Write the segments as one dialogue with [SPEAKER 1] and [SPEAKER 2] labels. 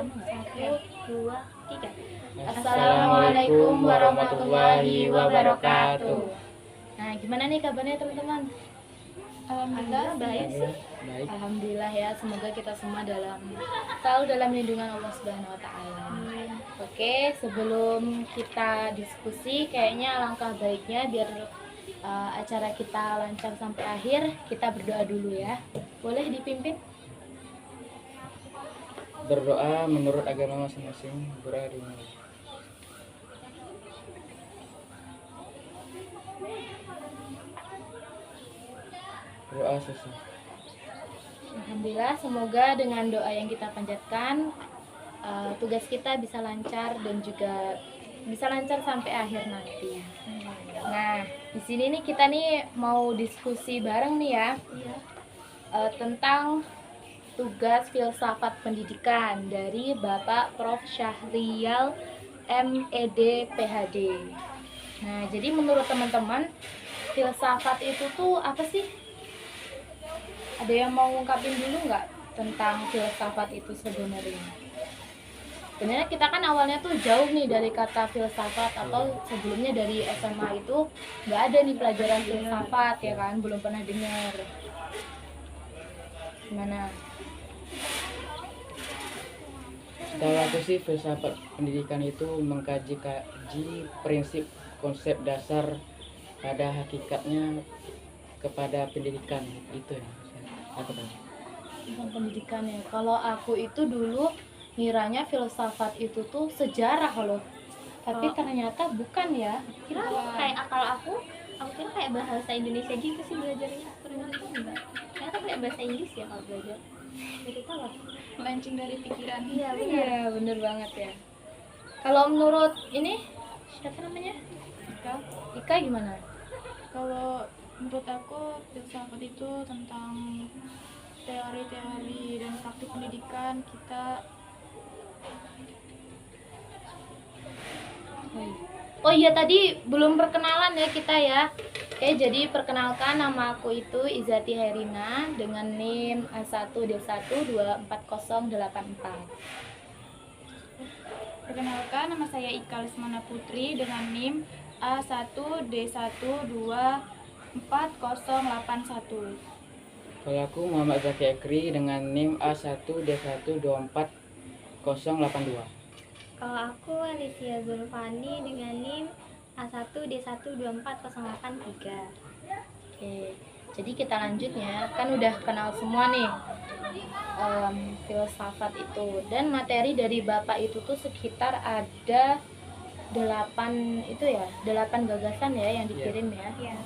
[SPEAKER 1] Satu, dua, tiga.
[SPEAKER 2] Assalamualaikum warahmatullahi wabarakatuh.
[SPEAKER 1] Nah, gimana nih kabarnya teman-teman?
[SPEAKER 3] Alhamdulillah baik sih.
[SPEAKER 2] Baik.
[SPEAKER 1] Alhamdulillah ya, semoga kita semua selalu dalam lindungan Allah Subhanahu wa taala. Oke, sebelum kita diskusi, kayaknya alangkah baiknya biar acara kita lancar sampai akhir, kita berdoa dulu ya. Boleh dipimpin?
[SPEAKER 2] Berdoa menurut agama masing-masing. Dimulai. Doa selesai.
[SPEAKER 1] Alhamdulillah, semoga dengan doa yang kita panjatkan tugas kita bisa lancar dan juga bisa lancar sampai akhir nanti. Nah, di sini nih kita nih mau diskusi bareng nih ya tentang tugas filsafat pendidikan dari Bapak Prof. Syahrial MED PhD. Nah, jadi menurut teman-teman filsafat itu tuh apa sih? Ada yang mau ngungkapin dulu nggak tentang filsafat itu sebenarnya? Sebenarnya kita kan awalnya tuh jauh nih dari kata filsafat, atau sebelumnya dari SMA itu nggak ada nih pelajaran filsafat ya kan, belum pernah dengar. Gimana?
[SPEAKER 2] Setahu aku sih filsafat pendidikan itu mengkaji prinsip konsep dasar pada hakikatnya kepada pendidikan itu ya. Aku tahu.
[SPEAKER 1] Tentang pendidikan ya. Kalau aku itu dulu ngiranya filsafat itu tuh sejarah loh. Tapi ternyata bukan ya.
[SPEAKER 3] Kira kayak kalau aku kira kayak bahasa Indonesia gitu sih belajarnya. Ternyata enggak. Ternyata kayak bahasa Inggris ya kalau belajar. Jadi tahu melenceng dari pikiran. Iya benar.
[SPEAKER 1] Iya, bener banget ya. Kalau menurut ini siapa namanya? Ika gimana?
[SPEAKER 4] Kalau menurut aku filsafat itu tentang teori-teori dan praktik pendidikan kita.
[SPEAKER 1] Oh iya, tadi belum perkenalan ya kita ya. Oke, jadi perkenalkan, nama aku itu Izati Herina dengan NIM A1D1244084.
[SPEAKER 4] Perkenalkan, nama saya Ika Lesmana Putri dengan NIM A1D1244081.
[SPEAKER 2] Kalau aku Muhammad Zaki Ekri dengan NIM A1D1244082.
[SPEAKER 3] Kalau aku Alicia Zulfani dengan NIM A1D1244083.
[SPEAKER 1] Oke, jadi kita lanjutnya, kan udah kenal semua nih filsafat itu, dan materi dari Bapak itu tuh sekitar ada 8 gagasan ya yang dikirim ya.
[SPEAKER 3] Iya.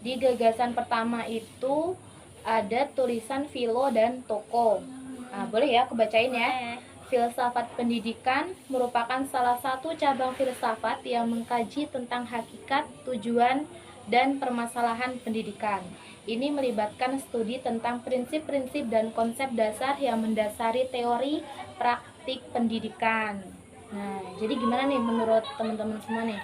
[SPEAKER 1] Di gagasan pertama itu ada tulisan filo dan toko. Nah, boleh ya aku bacain ya. Filsafat pendidikan merupakan salah satu cabang filsafat yang mengkaji tentang hakikat, tujuan, dan permasalahan pendidikan. Ini melibatkan studi tentang prinsip-prinsip dan konsep dasar yang mendasari teori praktik pendidikan. Nah, jadi gimana nih menurut teman-teman semua nih?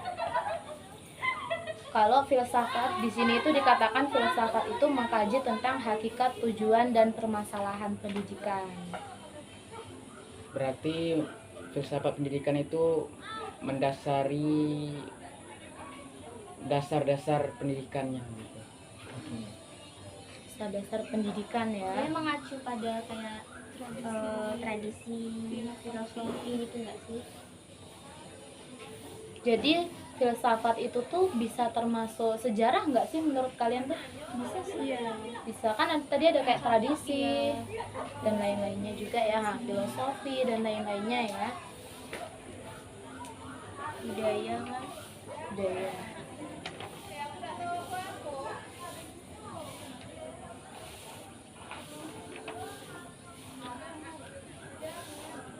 [SPEAKER 1] Kalau filsafat di sini itu dikatakan filsafat itu mengkaji tentang hakikat, tujuan, dan permasalahan pendidikan.
[SPEAKER 2] Berarti filsafat pendidikan itu mendasari dasar-dasar pendidikannya gitu.
[SPEAKER 1] Dasar pendidikan ya.
[SPEAKER 3] Dia mengacu pada kayak tradisi, filosofi gitu nggak sih?
[SPEAKER 1] Jadi filsafat itu tuh bisa termasuk sejarah nggak sih menurut kalian tuh?
[SPEAKER 4] Bisa sih ya.
[SPEAKER 1] Bisa kan tadi ada kayak tradisi dan lain-lainnya juga ya, filosofi dan lain-lainnya ya.
[SPEAKER 3] Budaya kan.
[SPEAKER 1] Budaya.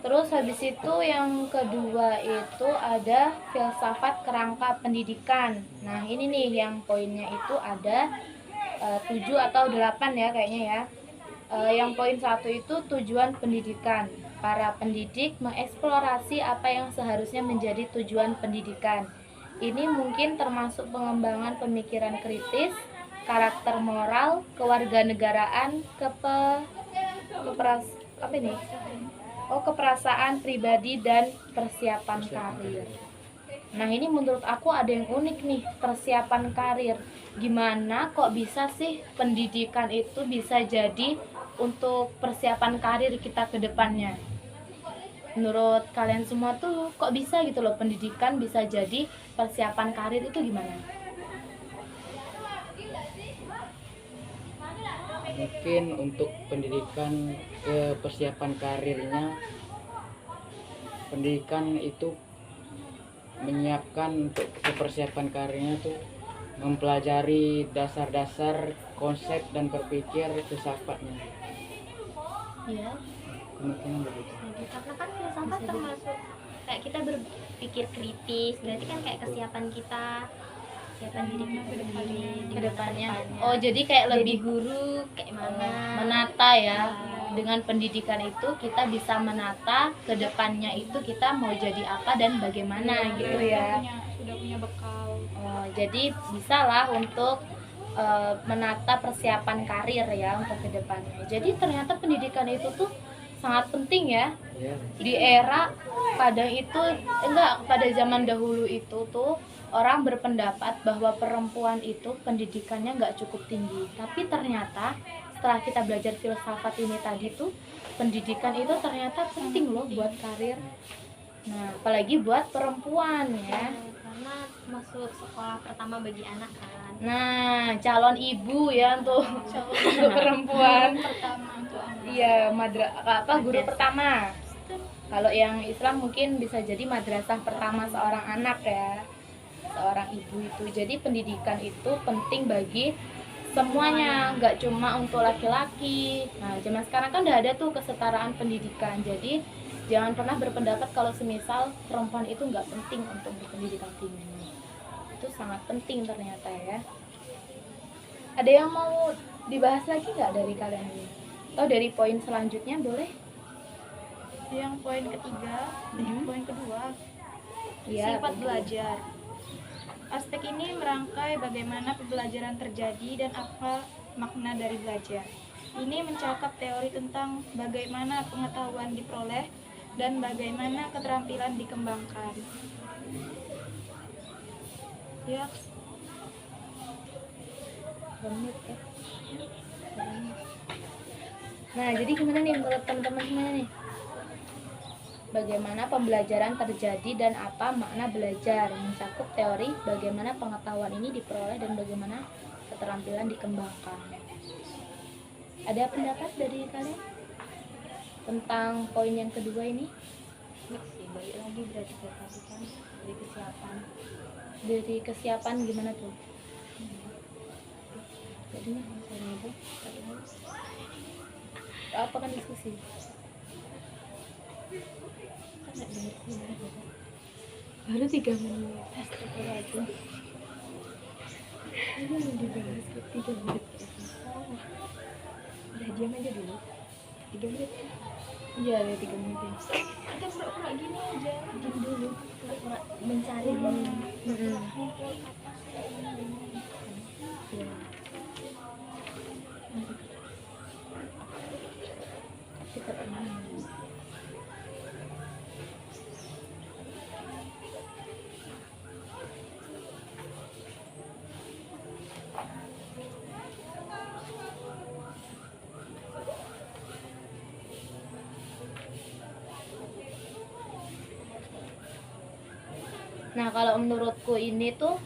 [SPEAKER 1] Terus habis itu yang kedua itu ada filsafat kerangka pendidikan. Nah ini nih yang poinnya itu ada 7 atau 8 ya kayaknya ya. Yang poin 1 itu tujuan pendidikan. Para pendidik mengeksplorasi apa yang seharusnya menjadi tujuan pendidikan. Ini mungkin termasuk pengembangan pemikiran kritis, karakter moral, kewarganegaraan, keperasaan pribadi dan persiapan karir. Nah, ini menurut aku ada yang unik nih, persiapan karir. Gimana kok bisa sih pendidikan itu bisa jadi untuk persiapan karir kita ke depannya? Menurut kalian semua tuh kok bisa gitu loh, pendidikan bisa jadi persiapan karir itu gimana?
[SPEAKER 2] Mungkin untuk pendidikan persiapan karirnya, pendidikan itu menyiapkan untuk persiapan karirnya tuh mempelajari dasar-dasar konsep dan berpikir filsafatnya.
[SPEAKER 3] Iya.
[SPEAKER 2] Kemungkinan begitu.
[SPEAKER 3] Karena kan filsafat termasuk kayak kita berpikir kritis, berarti kan kayak kesiapan kita, kesiapan diri kita
[SPEAKER 1] Ke depannya. Oh, jadi kayak lebih
[SPEAKER 3] guru kayak mana?
[SPEAKER 1] menata ya. Dengan pendidikan itu kita bisa menata ke depannya itu kita mau jadi apa dan bagaimana gitu ya.
[SPEAKER 4] Sudah punya bekal.
[SPEAKER 1] Oh, jadi bisa lah untuk menata persiapan karir ya untuk ke depannya. Jadi ternyata pendidikan itu tuh sangat penting ya.
[SPEAKER 2] Ya,
[SPEAKER 1] Di era pada zaman dahulu itu tuh orang berpendapat bahwa perempuan itu pendidikannya nggak cukup tinggi. Tapi ternyata setelah kita belajar filsafat ini tadi tuh, pendidikan itu ternyata penting loh buat karir. Nah, apalagi buat perempuan ya.
[SPEAKER 3] Karena masuk sekolah pertama bagi anak kan.
[SPEAKER 1] Nah, calon ibu ya untuk perempuan.
[SPEAKER 4] Pertama untuk anak.
[SPEAKER 1] Iya, guru pertama. Kalau yang Islam mungkin bisa jadi madrasah pertama seorang anak ya, seorang ibu itu. Jadi pendidikan itu penting bagi semuanya, nggak cuma untuk laki-laki. Nah, zaman sekarang kan udah ada tuh kesetaraan pendidikan. Jadi jangan pernah berpendapat kalau semisal perempuan itu nggak penting untuk berpendidikan tinggi. Itu sangat penting ternyata ya. Ada yang mau dibahas lagi nggak dari kalian ini? Atau dari poin selanjutnya boleh?
[SPEAKER 4] Yang poin ketiga, poin kedua,
[SPEAKER 1] Iya.
[SPEAKER 4] sifat belajar. Aspek ini merangkai bagaimana pembelajaran terjadi dan apa makna dari belajar. Ini mencakup teori tentang bagaimana pengetahuan diperoleh dan bagaimana keterampilan dikembangkan. Ya,
[SPEAKER 1] Nah, jadi gimana nih menurut teman-teman semuanya nih? Bagaimana pembelajaran terjadi dan apa makna belajar, mencakup teori bagaimana pengetahuan ini diperoleh dan bagaimana keterampilan dikembangkan. Ada pendapat dari kalian tentang poin yang kedua ini?
[SPEAKER 3] Balik lagi berarti tadi kan dari kesiapan.
[SPEAKER 1] Dari kesiapan gimana tuh? Jadinya apa kan diskusi? Baru 3 menit. Astagfirullahaladzim. Ini yang dibahas 3 menit. Udah diam aja dulu. 3 menit. Iya, 3 menit.
[SPEAKER 4] kita pura-pura gini aja.
[SPEAKER 3] Diam dulu, mencari
[SPEAKER 1] Iya. Kita pernah. Nah, kalau menurutku ini tuh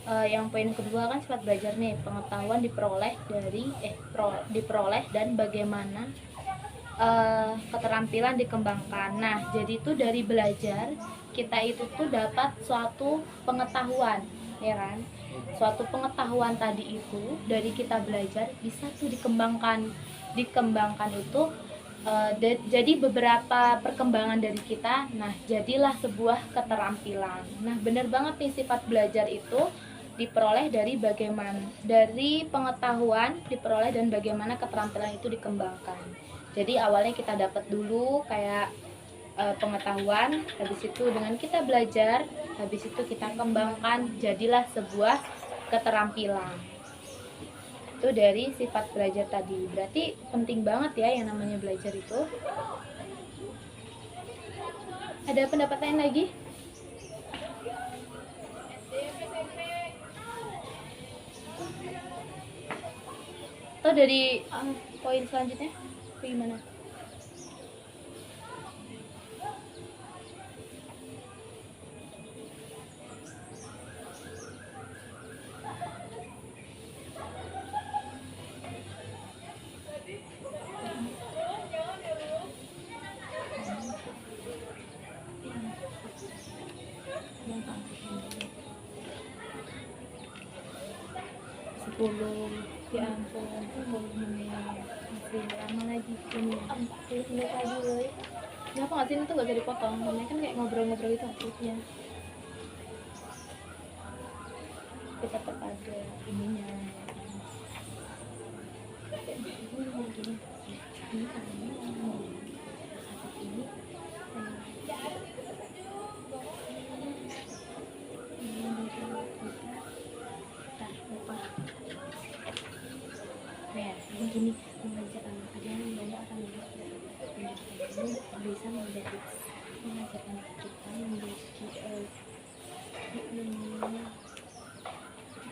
[SPEAKER 1] yang poin kedua kan sifat belajar nih, pengetahuan diperoleh dan bagaimana keterampilan dikembangkan. Nah, jadi tuh dari belajar kita itu tuh dapat suatu pengetahuan, ya kan? Suatu pengetahuan tadi itu dari kita belajar bisa tuh dikembangkan itu jadi beberapa perkembangan dari kita. Nah, jadilah sebuah keterampilan. Nah, benar banget nih, sifat belajar itu diperoleh dari pengetahuan diperoleh dan bagaimana keterampilan itu dikembangkan. Jadi awalnya kita dapat dulu kayak pengetahuan, habis itu dengan kita belajar, habis itu kita kembangkan, jadilah sebuah keterampilan. Itu dari sifat belajar tadi. Berarti penting banget ya yang namanya belajar itu. Ada pendapat lain lagi? Atau dari poin selanjutnya? Atau gimana? Sepuluh, ya ampun, 10 menit. Masih lama lagi ini. 10 menit lagi loh. Kenapa nggak sih ini tuh nggak bisa dipotong? Namanya kan kayak ngobrol-ngobrol gitu maksudnya. Kita tetap ada ininya. Ini kan ini. Ya, begini mengajar anak ada yang banyak orang yang bisa menjadi mengajar anak kita menjadi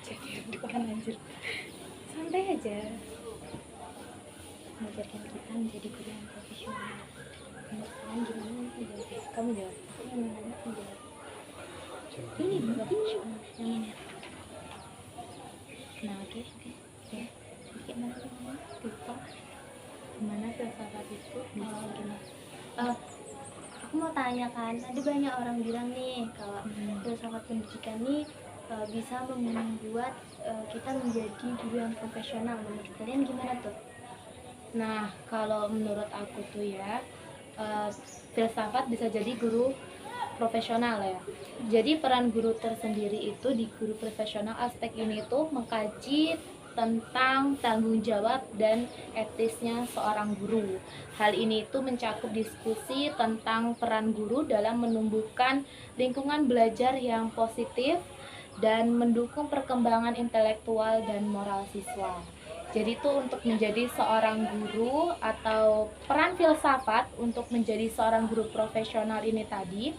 [SPEAKER 1] jadi bukan anjir santai aja mengajarkan kita menjadi guru yang profesional. Menurut kalian gimana? Kamu jawab. Aku yang nanya, kamu jawab. Ini profesional yang ini. Nah, oke. Ya. Gimana lupa gimana filsafat itu bisa gimana?
[SPEAKER 3] Aku mau tanya kan, ada banyak orang bilang nih kalau filsafat pendidikan nih bisa membuat kita menjadi guru yang profesional. Menurut kalian gimana tuh?
[SPEAKER 1] Nah, kalau menurut aku tuh ya, filsafat bisa jadi guru profesional ya. Jadi peran guru tersendiri itu di guru profesional, aspek ini tuh mengkaji tentang tanggung jawab dan etisnya seorang guru. Hal ini itu mencakup diskusi tentang peran guru dalam menumbuhkan lingkungan belajar yang positif dan mendukung perkembangan intelektual dan moral siswa. Jadi itu untuk menjadi seorang guru atau peran filsafat untuk menjadi seorang guru profesional ini tadi,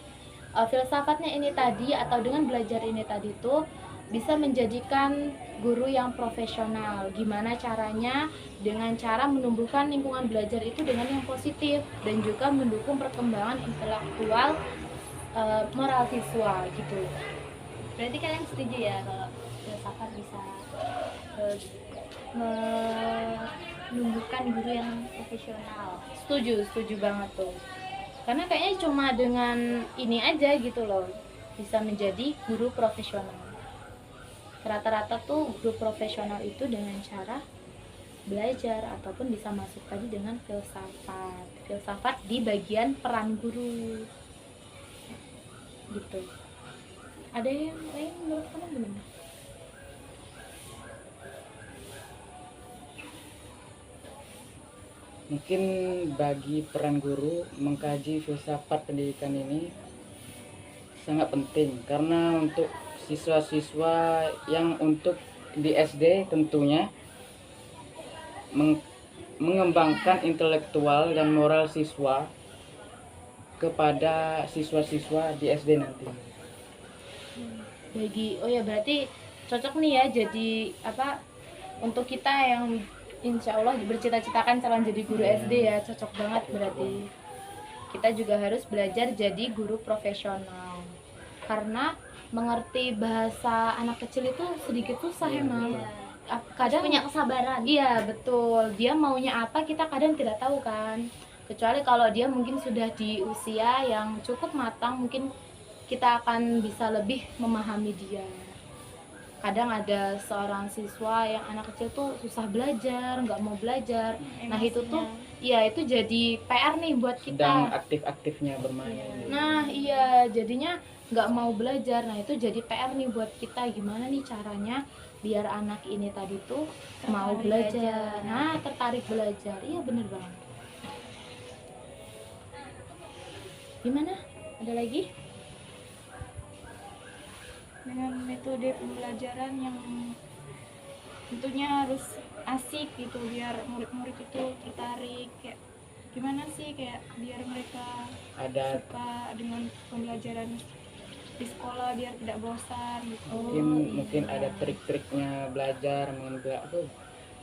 [SPEAKER 1] filsafatnya ini tadi atau dengan belajar ini tadi tuh bisa menjadikan guru yang profesional. Gimana caranya? Dengan cara menumbuhkan lingkungan belajar itu dengan yang positif dan juga mendukung perkembangan intelektual moral siswa gitu.
[SPEAKER 3] Berarti kalian setuju ya kalau filsafat bisa menumbuhkan guru yang profesional?
[SPEAKER 1] Setuju banget tuh. Karena kayaknya cuma dengan ini aja gitu loh bisa menjadi guru profesional. Rata-rata tuh guru profesional itu dengan cara belajar ataupun bisa masuk tadi dengan filsafat di bagian peran guru gitu. Ada yang lain menurut kamu gimana?
[SPEAKER 2] Mungkin bagi peran guru mengkaji filsafat pendidikan ini sangat penting karena untuk siswa-siswa yang untuk di SD tentunya mengembangkan intelektual dan moral siswa kepada siswa-siswa di SD nanti.
[SPEAKER 1] Berarti cocok nih ya jadi apa untuk kita yang insya Allah bercita-citakan calon jadi guru SD ya, cocok banget berarti. Kita juga harus belajar jadi guru profesional karena mengerti bahasa anak kecil itu sedikit susah emang. Kadang
[SPEAKER 3] punya kesabaran.
[SPEAKER 1] Iya betul, dia maunya apa kita kadang tidak tahu kan. Kecuali kalau dia mungkin sudah di usia yang cukup matang, mungkin kita akan bisa lebih memahami dia. Kadang ada seorang siswa yang anak kecil tuh susah belajar, nggak mau belajar. Nah itu tuh, ya itu jadi PR nih buat kita.
[SPEAKER 2] Sedang aktif-aktifnya bermain.
[SPEAKER 1] Nah iya, jadinya nggak mau belajar. Nah itu jadi PR nih buat kita. Gimana nih caranya biar anak ini tadi tuh mau belajar. Nah tertarik belajar. Iya bener banget. Gimana? Ada lagi?
[SPEAKER 4] Dengan metode pembelajaran yang tentunya harus asik gitu, biar murid-murid itu tertarik, kayak gimana sih kayak biar mereka
[SPEAKER 2] Ada
[SPEAKER 4] suka dengan pembelajaran di sekolah biar tidak bosan gitu.
[SPEAKER 2] mungkin ada trik-triknya belajar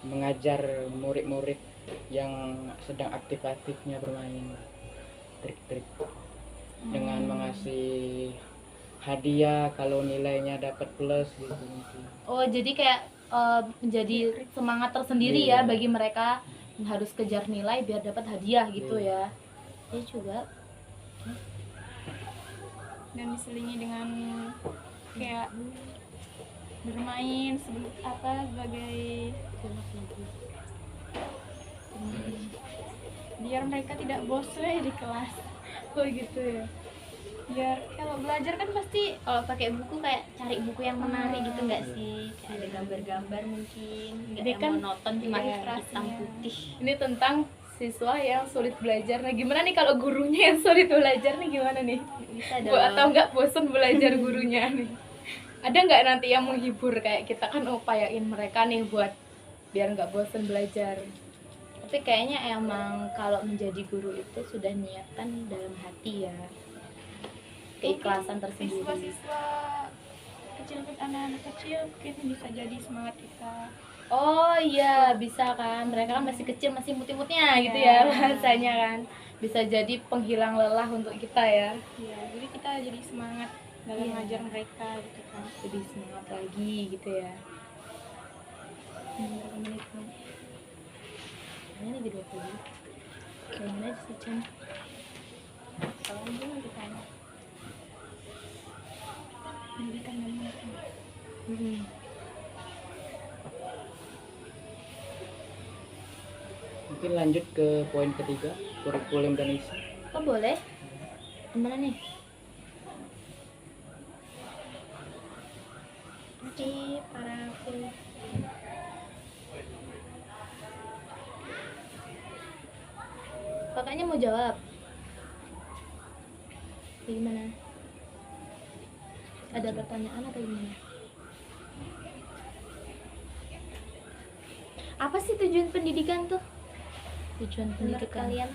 [SPEAKER 2] mengajar murid-murid yang sedang aktif-aktifnya bermain, trik-trik dengan mengasih hadiah kalau nilainya dapat plus gitu mungkin.
[SPEAKER 1] Oh, jadi kayak menjadi semangat tersendiri
[SPEAKER 2] Iya.
[SPEAKER 1] ya bagi mereka harus kejar nilai biar dapat hadiah gitu
[SPEAKER 2] Iya.
[SPEAKER 1] ya. Ini juga
[SPEAKER 4] Dan diselingi dengan kayak bermain sebagai biar mereka tidak bosan di kelas.
[SPEAKER 1] oh gitu ya.
[SPEAKER 4] Biar kalau belajar kan pasti
[SPEAKER 3] Kalau pakai buku kayak cari buku yang menarik gitu nggak sih? Kayak ada gambar-gambar mungkin, nggak
[SPEAKER 1] Ini
[SPEAKER 3] yang
[SPEAKER 1] kan
[SPEAKER 3] monoton cuma
[SPEAKER 4] iya,
[SPEAKER 3] hitam
[SPEAKER 4] ilustrasinya.
[SPEAKER 3] putih.
[SPEAKER 1] Ini tentang siswa yang sulit belajar. Nah, gimana nih kalau gurunya yang sulit belajar nih gimana nih?
[SPEAKER 3] Bisa
[SPEAKER 1] Bu, atau nggak bosan belajar gurunya nih? Ada nggak nanti yang menghibur kayak kita kan upayain mereka nih buat biar nggak bosan belajar. Tapi kayaknya emang kalau menjadi guru itu sudah niatan dalam hati ya. Keikhlasan tersendiri.
[SPEAKER 4] siswa-siswa kecil, anak-anak kecil mungkin bisa jadi semangat kita.
[SPEAKER 1] Oh iya, bisa kan. Mereka kan masih kecil, masih mutih-mutihnya gitu ya bahasanya kan. Bisa jadi penghilang lelah untuk kita ya.
[SPEAKER 4] Ya, jadi kita jadi semangat dalam
[SPEAKER 1] Iya.
[SPEAKER 4] mengajar mereka gitu kan.
[SPEAKER 1] Jadi semangat lagi gitu ya.
[SPEAKER 3] Berapa menit nih?
[SPEAKER 1] Ini lagi 20. Kayaknya aja sejam.
[SPEAKER 3] Kalau ini nanti tanya.
[SPEAKER 4] Pendidikan dan mereka.
[SPEAKER 2] Mungkin lanjut ke poin ketiga, kurikulum dan isi.
[SPEAKER 1] Oh boleh? Gimana nih?
[SPEAKER 3] Oke, para
[SPEAKER 1] Kakaknya mau jawab? Gimana? Ada pertanyaan atau gimana? Apa sih tujuan pendidikan tuh? Tujuan
[SPEAKER 3] menurut
[SPEAKER 1] pendidikan
[SPEAKER 3] kalian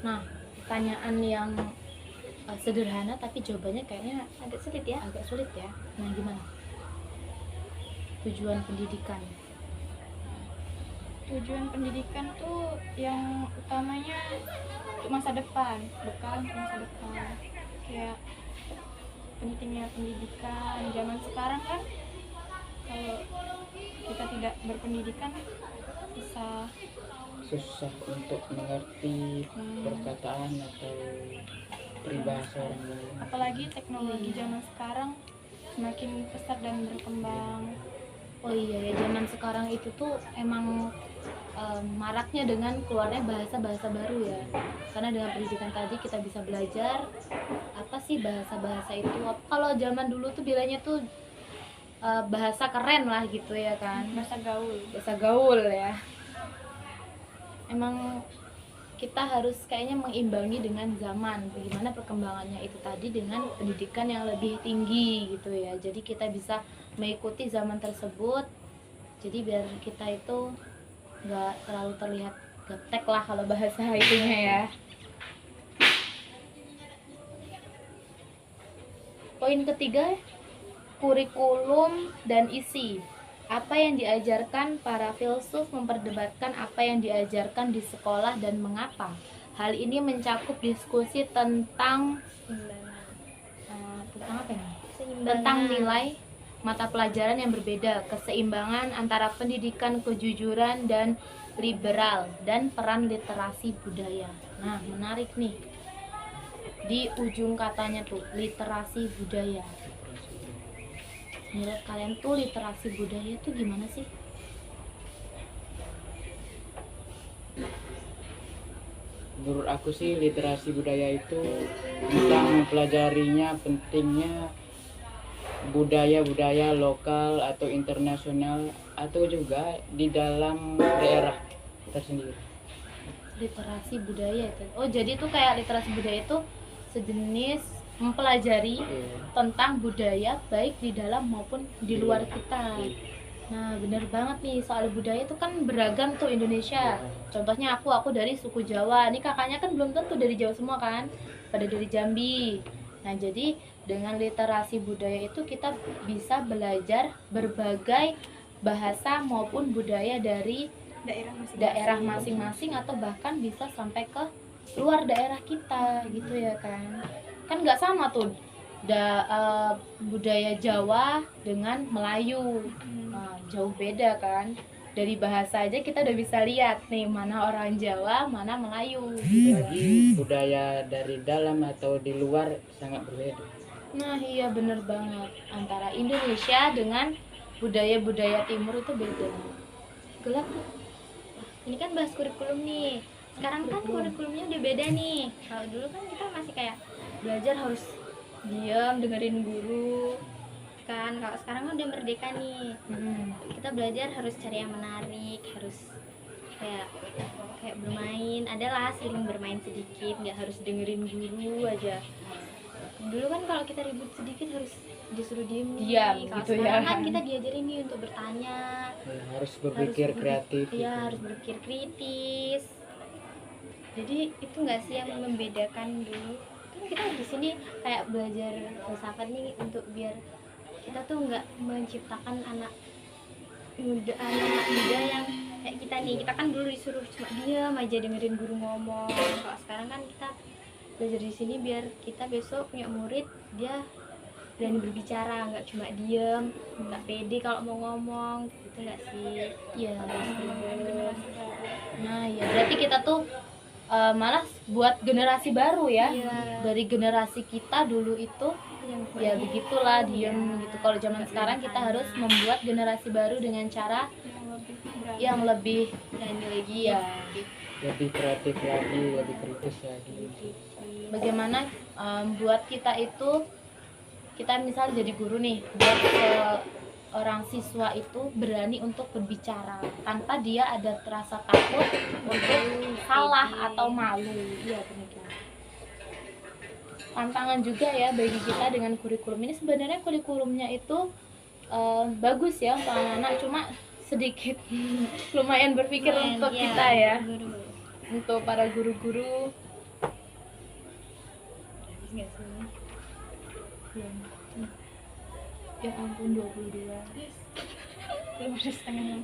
[SPEAKER 1] Nah, pertanyaan yang sederhana tapi jawabannya kayaknya
[SPEAKER 3] agak sulit ya?
[SPEAKER 1] agak sulit ya. Nah, gimana? Tujuan pendidikan.
[SPEAKER 4] Tujuan pendidikan tuh yang utamanya untuk masa depan, bekal untuk masa depan. Kayak pentingnya pendidikan zaman sekarang kan, kalau kita tidak berpendidikan bisa
[SPEAKER 2] Susah untuk mengerti perkataan atau peribahasa orang lain.
[SPEAKER 4] apalagi teknologi zaman sekarang semakin pesat dan berkembang.
[SPEAKER 1] Oh iya ya, zaman sekarang itu tuh emang maraknya dengan keluarnya bahasa-bahasa baru ya. Karena dengan pendidikan tadi kita bisa belajar apa sih bahasa-bahasa itu. Kalau zaman dulu tuh bilangnya tuh bahasa keren lah gitu ya kan.
[SPEAKER 4] Masa gaul.
[SPEAKER 1] Bahasa gaul ya. Emang kita harus kayaknya mengimbangi dengan zaman, bagaimana perkembangannya itu tadi dengan pendidikan yang lebih tinggi gitu ya. Jadi kita bisa mengikuti zaman tersebut, jadi biar kita itu nggak terlalu terlihat gaptek lah kalau bahasa itunya ya. Poin ketiga, kurikulum dan isi. Apa yang diajarkan para filsuf memperdebatkan apa yang diajarkan di sekolah dan mengapa. Hal ini mencakup diskusi tentang tentang apa ini? Tentang nilai mata pelajaran yang berbeda, keseimbangan antara pendidikan kejujuran dan liberal, dan peran literasi budaya. Nah, menarik nih. Di ujung katanya tuh, literasi budaya. Menurut kalian tuh literasi budaya tuh gimana sih?
[SPEAKER 2] Menurut aku sih literasi budaya itu tentang mempelajarinya pentingnya budaya-budaya lokal atau internasional atau juga di dalam daerah tersendiri.
[SPEAKER 1] Literasi budaya itu. Oh, jadi tuh kayak literasi budaya itu sejenis mempelajari
[SPEAKER 2] Iya.
[SPEAKER 1] tentang budaya baik di dalam maupun di luar kita. Nah, bener banget nih, soal budaya itu kan beragam tuh Indonesia. Contohnya aku dari suku Jawa. Ini kakaknya kan belum tentu dari Jawa semua kan, pada dari Jambi. Nah, jadi dengan literasi budaya itu kita bisa belajar berbagai bahasa maupun budaya dari daerah masing-masing atau bahkan bisa sampai ke luar daerah kita gitu ya kan. Kan nggak sama tuh budaya Jawa dengan Melayu. Nah, jauh beda kan. Dari bahasa aja kita udah bisa lihat nih mana orang Jawa, mana Melayu gitu.
[SPEAKER 2] Lagi budaya dari dalam atau di luar sangat berbeda.
[SPEAKER 1] Nah, iya bener banget. Antara Indonesia dengan budaya-budaya timur itu beda. Gelap tuh.
[SPEAKER 3] Ini kan bahas kurikulum nih. Sekarang kan kurikulumnya udah beda nih. Kalau dulu kan kita masih kayak belajar harus diam dengerin guru kan. Kalau sekarang kan udah merdeka nih. Kita belajar harus cari yang menarik, harus kayak bermain. Adalah sering bermain sedikit, nggak harus dengerin guru aja. Dulu kan kalau kita ribut sedikit harus disuruh diem nih.
[SPEAKER 1] Diam,
[SPEAKER 3] Kalau
[SPEAKER 1] gitu
[SPEAKER 3] sekarang
[SPEAKER 1] ya.
[SPEAKER 3] kan kita diajarin nih untuk bertanya,
[SPEAKER 2] Harus berpikir kreatif.
[SPEAKER 3] Iya, harus berpikir kritis. Jadi itu nggak sih yang membedakan dulu? Kan kita di sini kayak belajar filsafat nih untuk biar kita tuh nggak menciptakan anak muda yang kayak kita nih. Kita kan dulu disuruh cuma diam aja dengerin guru ngomong. Kalau sekarang kan kita belajar di sini biar kita besok punya murid dia berani berbicara, nggak cuma diem, nggak pede kalau mau ngomong, gitu nggak sih?
[SPEAKER 1] Iya. Nah, ya berarti kita tuh malah buat generasi baru ya.
[SPEAKER 3] Iya.
[SPEAKER 1] Dari generasi kita dulu itu ya begitulah diem gitu. Kalau zaman sekarang kita harus membuat generasi baru dengan cara yang lebih
[SPEAKER 3] Berani lagi
[SPEAKER 1] ya.
[SPEAKER 2] Lebih kreatif lagi, lebih kritis lagi.
[SPEAKER 1] Bagaimana buat kita itu, kita misal jadi guru nih, buat orang siswa itu berani untuk berbicara tanpa dia ada terasa takut untuk salah atau malu. Iya, demikian. Tantangan juga ya bagi kita dengan kurikulum ini. Sebenarnya kurikulumnya itu bagus ya untuk anak-anak, cuma sedikit lumayan berpikir untuk
[SPEAKER 3] Iya,
[SPEAKER 1] kita ya,
[SPEAKER 3] guru.
[SPEAKER 1] untuk para guru-guru. Ya ampun, 22.
[SPEAKER 4] Belum ada setengah.